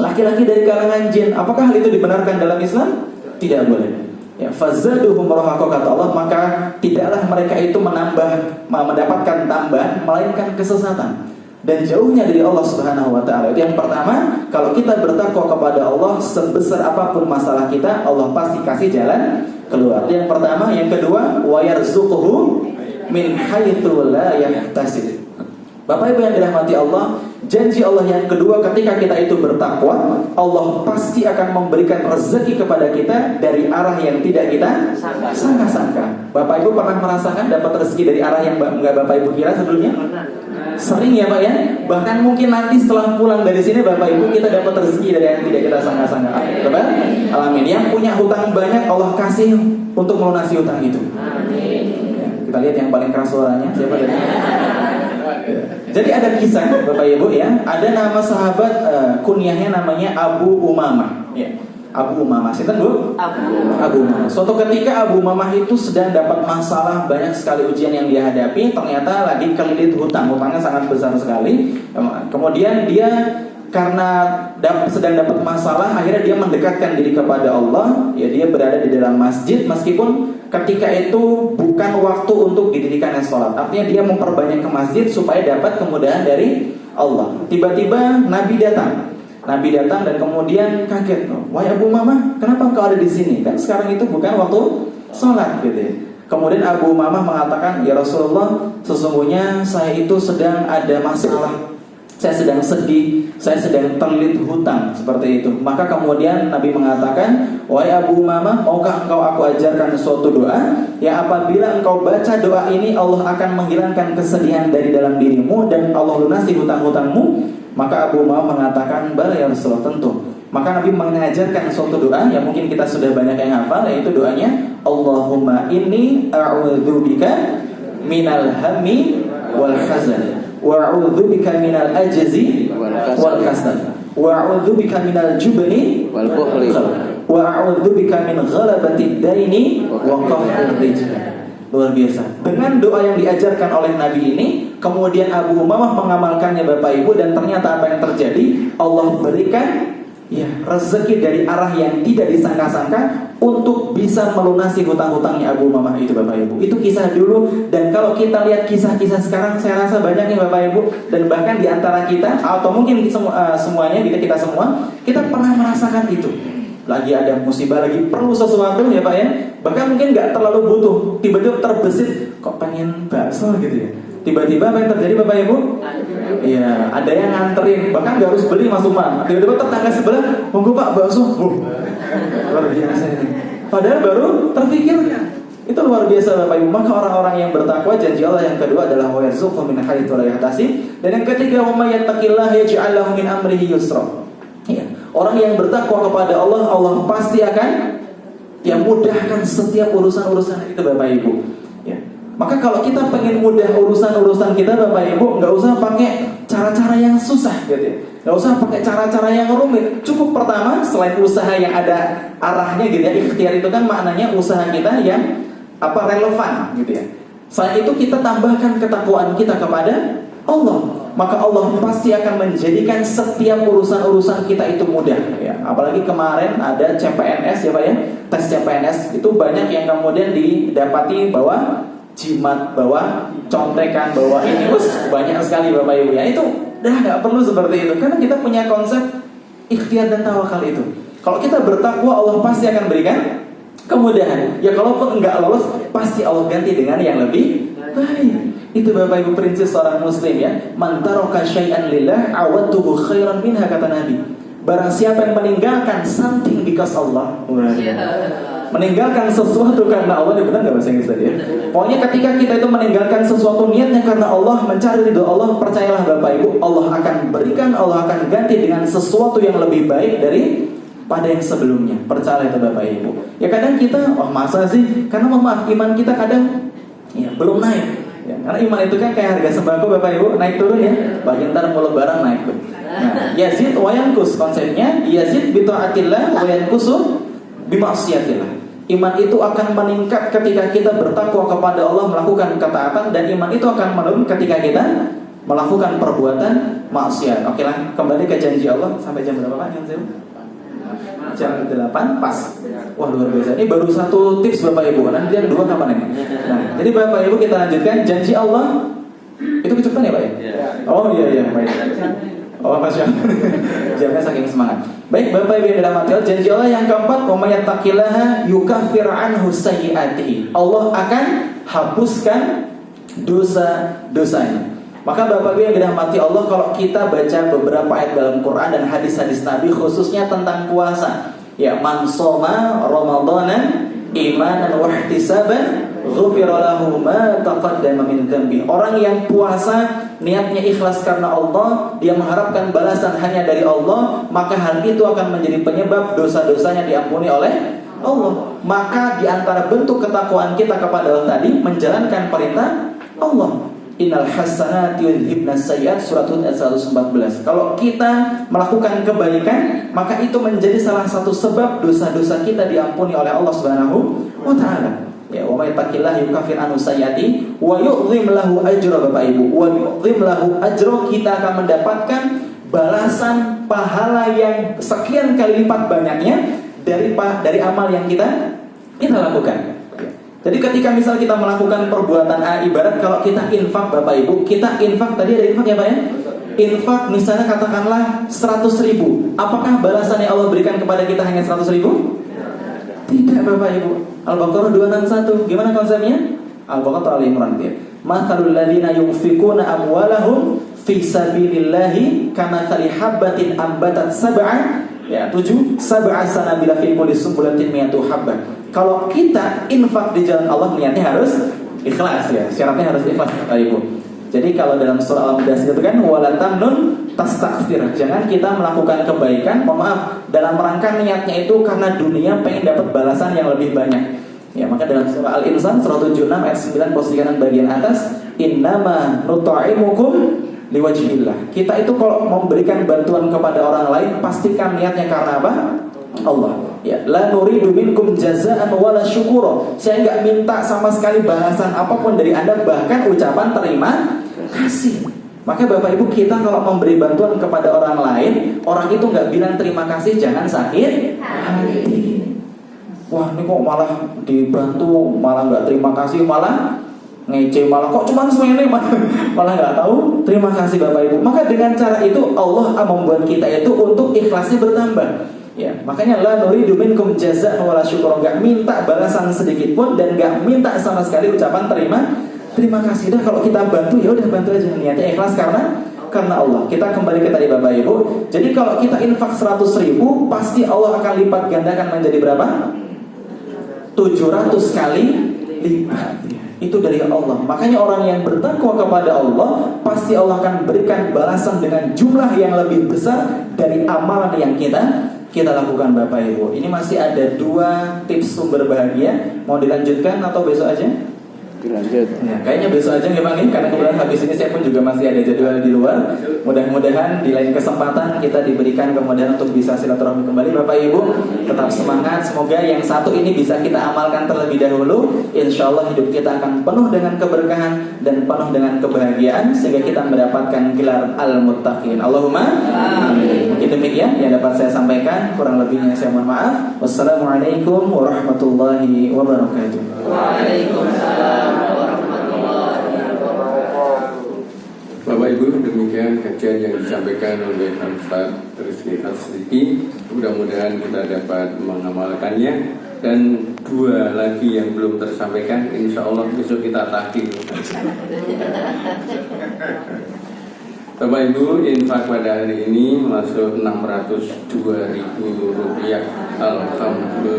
Laki-laki dari kalangan jin. Apakah hal itu dibenarkan dalam Islam? Tidak boleh. Ya, fazaduhum rahaqa, kata Allah, maka tidaklah mereka itu mendapatkan tambahan melainkan kesesatan dan jauhnya dari Allah Subhanahu wa taala. Itu yang pertama, kalau kita bertakwa kepada Allah, sebesar apapun masalah kita, Allah pasti kasih jalan keluar. Yang pertama, yang kedua, wa yarzuquhu min haitsu la yahtasib. Bapak Ibu yang dirahmati Allah, janji Allah yang kedua ketika kita itu bertakwa, Allah pasti akan memberikan rezeki kepada kita dari arah yang tidak kita sangka-sangka. Bapak Ibu pernah merasakan dapat rezeki dari arah yang enggak Bapak Ibu kira sebelumnya? Sering ya Pak ya? Bahkan mungkin nanti setelah pulang dari sini Bapak Ibu kita dapat rezeki dari yang tidak kita sangka-sangka. Coba alamin. Yang punya hutang banyak Allah kasih untuk melunasi hutang itu. Ya, kita lihat yang paling keras suaranya siapa tadi? Jadi ada kisah Bapak Ibu ya, ada nama sahabat kunyahnya namanya Abu Umamah ya. Abu Umamah, sinten Bu? Abu Umamah. Suatu ketika Abu Umamah itu sedang dapat masalah, banyak sekali ujian yang dia hadapi, ternyata lagi kelilit hutangnya sangat besar sekali. Kemudian dia karena sedang dapat masalah, akhirnya dia mendekatkan diri kepada Allah. Ya, dia berada di dalam masjid meskipun ketika itu bukan waktu untuk didirikannya sholat. Artinya dia memperbanyak ke masjid supaya dapat kemudahan dari Allah. Tiba-tiba Nabi datang dan kemudian kaget. Wahai Abu Umamah, kenapa engkau ada di sini? Kan sekarang itu bukan waktu sholat gitu ya. Kemudian Abu Umamah mengatakan, ya Rasulullah, sesungguhnya saya itu sedang ada masalah. saya sedang sedih, saya sedang terlilit hutang, seperti itu. Maka kemudian Nabi mengatakan, wahai Abu Umamah, maukah engkau aku ajarkan suatu doa yang apabila engkau baca doa ini, Allah akan menghilangkan kesedihan dari dalam dirimu dan Allah lunasi hutang-hutangmu? Maka Abu Umamah mengatakan, bala ya Rasulullah, tentu. Maka Nabi mengajarkan suatu doa yang mungkin kita sudah banyak yang hafal, yaitu doanya, Allahumma inni a'udzubika minal hammi wal hazan, wa'udzubika minal ajzi wal kasal, wa'udzubika minal jubni wal bukhli, wa'udzubika min ghalabatid daini wa qahril rijal. Luar biasa. Dengan doa yang diajarkan oleh Nabi ini, kemudian Abu Umamah mengamalkannya Bapak Ibu, dan ternyata apa yang terjadi? Allah berikan rezeki dari arah yang tidak disangka-sangka untuk bisa melunasi hutang-hutangnya Abu Umamah itu Bapak Ibu. Itu kisah dulu, dan kalau kita lihat kisah-kisah sekarang, saya rasa banyak nih Bapak Ibu, dan bahkan di antara kita atau mungkin semuanya kita semua, kita pernah merasakan itu. Lagi ada musibah, lagi perlu sesuatu ya Pak ya, bahkan mungkin nggak terlalu butuh, tiba-tiba terbesit kok pengen bakso gitu ya. Tiba-tiba apa yang terjadi Bapak Ibu? Iya, ada yang nganterin, bahkan nggak harus beli Mas Umar. Tiba-tiba tetangga sebelah, monggo Pak bakso. Luar biasa ini. Padahal baru terpikirkan. Itu luar biasa Bapak Ibu. Maka orang-orang yang bertakwa, janji Allah yang kedua adalah wa yarzuqhu min haitsu la yahtasib, dan yang ketiga wa may yattaqillaha yaj'al lahu min amrihi yusra. Iya, orang yang bertakwa kepada Allah, Allah pasti akan mudahkan setiap urusan-urusan itu Bapak Ibu. Ya. Maka kalau kita pengen mudah urusan-urusan kita Bapak Ibu, nggak usah pakai cara-cara yang susah gitu ya. Nggak usah pakai cara-cara yang rumit. Cukup pertama, selain usaha yang ada arahnya gitu ya, ikhtiar itu kan maknanya usaha kita yang relevan gitu ya. Selain itu kita tambahkan ketakwaan kita kepada Allah, maka Allah pasti akan menjadikan setiap urusan-urusan kita itu mudah ya. Apalagi kemarin ada CPNS ya Pak ya, tes CPNS itu banyak yang kemudian didapati bahwa jimat, bawa contekan, bawa ini, banyak sekali Bapak Ibu ya. Itu nggak perlu seperti itu, karena kita punya konsep ikhtiar dan tawakal itu. Kalau kita bertakwa, Allah pasti akan berikan kemudahan. Ya kalaupun nggak lolos, pasti Allah ganti dengan yang lebih baik. Itu Bapak Ibu prinsip seorang muslim ya. Man taraka syai'an lillah awadtuhu khairan minha, kata Nabi. Barang siapa yang meninggalkan something because Allah, meninggalkan sesuatu karena Allah, benar nggak bahasa Inggris tadi ya? Pokoknya ketika kita itu meninggalkan sesuatu niatnya karena Allah, mencari ridho Allah, percayalah Bapak Ibu, Allah akan berikan, Allah akan ganti dengan sesuatu yang lebih baik daripada yang sebelumnya. Percayalah itu Bapak Ibu. Ya kadang kita, masa sih? Karena maaf, iman kita kadang belum naik. Ya, karena iman itu kan kayak harga sembako Bapak Ibu, naik turun ya. Bagian ntar mau lebaran naik tuh. Nah, yazid wa yankus, konsepnya yazid bi taatillah wa yankusu bi ma'siyatillah. Iman itu akan meningkat ketika kita bertakwa kepada Allah, melakukan ketaatan, dan iman itu akan menurun ketika kita melakukan perbuatan maksiat. Oke lah, kembali ke janji Allah. Sampai jam berapa Pak? Jam 8 pas. Wah luar biasa. Ini baru satu tips Bapak Ibu. Nanti yang kedua kapan ini? Nah, jadi Bapak Ibu kita lanjutkan. Janji Allah itu kecepatan ya Pak ya? Oh iya baik. Oh Mas Syam. Jangan saking semangat. Baik Bapak Ibu yang dirahmati Allah, janji Allah yang keempat, wa may yattaqillaha yukaffir anhu sayyi'atihi. Allah akan hapuskan dosa-dosanya. Maka Bapak Ibu yang dirahmati Allah, kalau kita baca beberapa ayat dalam Quran dan hadis-hadis Nabi khususnya tentang puasa, ya, man shoma ramadanan imanan wa ihtisaban ghufira lahu ma taqaddama min dhanbi. Orang yang puasa niatnya ikhlas karena Allah, dia mengharapkan balasan hanya dari Allah, maka hal itu akan menjadi penyebab dosa-dosanya diampuni oleh Allah. Maka di antara bentuk ketakwaan kita kepada Allah tadi, menjalankan perintah Allah. Innal hasanati yudhibnas sayyi'at, surat Hud ayat 114. Kalau kita melakukan kebaikan, maka itu menjadi salah satu sebab dosa-dosa kita diampuni oleh Allah Subhanahu wa taala. Ya, wa may yattaqillaha yukaffir anhu sayyi'ati wa yu'dhim lahu ajra. Bapak Ibu, wa yu'dhim lahu ajra, kita akan mendapatkan balasan pahala yang sekian kali lipat banyaknya dari amal yang kita lakukan. Jadi ketika misal kita melakukan perbuatan ibarat kalau kita infak Bapak Ibu, kita infak, tadi ada infak ya Pak ya? Infak misalnya katakanlah 100.000, apakah balasan yang Allah berikan kepada kita hanya 100.000? Tidak Bapak Ibu. Al-Baqarah 261, gimana konsepnya? Al-Baqarah atau Al-Imran dia. Mathalul ladzina yunfikuna amwalahum fi sabilillahi kamathali habbatin ambatat sab'a sanabila fi kulli sunbulatin mi'atu habbah. Kalau kita infak di jalan Allah, niatnya harus ikhlas ya. Syaratnya harus ikhlas, Ibu. Jadi kalau dalam surah Al-Mudaththir itu kan wala tamnun tastakthir. Jangan kita melakukan kebaikan, dalam rangka niatnya itu karena dunia pengen dapat balasan yang lebih banyak. Ya, maka dalam surah Al-Insan surah 76 ayat 9 posisi kanan bagian atas, innama nut'imukum liwajhillah. Kita itu kalau memberikan bantuan kepada orang lain pastikan niatnya karena apa? Allah. Ya, la nuridu minkum jazaa'an wala syukura. Saya enggak minta sama sekali balasan apapun dari Anda, bahkan ucapan terima kasih. Maka Bapak Ibu, kita kalau memberi bantuan kepada orang lain, orang itu enggak bilang terima kasih, jangan sakit hati. Wah, ini kok malah dibantu, malah enggak terima kasih, malah ngece, malah kok cuma semene, malah nggak tahu terima kasih Bapak Ibu. Maka dengan cara itu Allah membuat kita itu untuk ikhlasnya bertambah. Ya, makanya la nuridu minkum jazaa'an wala syukura, enggak minta balasan sedikit pun dan enggak minta sama sekali ucapan terima kasih. Dah kalau kita bantu ya udah bantu aja, niatnya ikhlas karena Allah. Kita kembali ke tadi Bapak Ibu. Jadi kalau kita infak 100.000, pasti Allah akan lipat gandakan menjadi berapa? 700 kali lipat. Itu dari Allah. Makanya orang yang bertakwa kepada Allah, pasti Allah akan berikan balasan dengan jumlah yang lebih besar dari amalan yang kita lakukan Bapak Ibu. Ini masih ada 2 tips sumber bahagia. Mau dilanjutkan atau besok aja? Dilanjut. Ya, kayaknya besok aja memang ini, karena kebetulan habis ini saya pun juga masih ada jadwal di luar. Mudah-mudahan di lain kesempatan kita diberikan kemudahan untuk bisa silaturahmi kembali. Bapak Ibu tetap semangat. Semoga yang satu ini bisa kita amalkan terlebih dahulu. Insya Allah hidup kita akan penuh dengan keberkahan dan penuh dengan kebahagiaan, sehingga kita mendapatkan gelar al-muttaqin. Allahumma amin. Mungkin demikian yang dapat saya sampaikan. Kurang lebihnya saya mohon maaf. Wassalamualaikum warahmatullahi wabarakatuh. Waalaikumsalam warahmatullahi wabarakatuh. Bapak Ibu, demikian kajian yang disampaikan oleh Ustaz Rizky Al-Siddiqi. Mudah-mudahan kita dapat mengamalkannya. Dan 2 lagi yang belum tersampaikan, insya Allah besok kita tahlil. Bapak Ibu, infak pada hari ini masuk 602.000 rupiah. Alhamdulillah.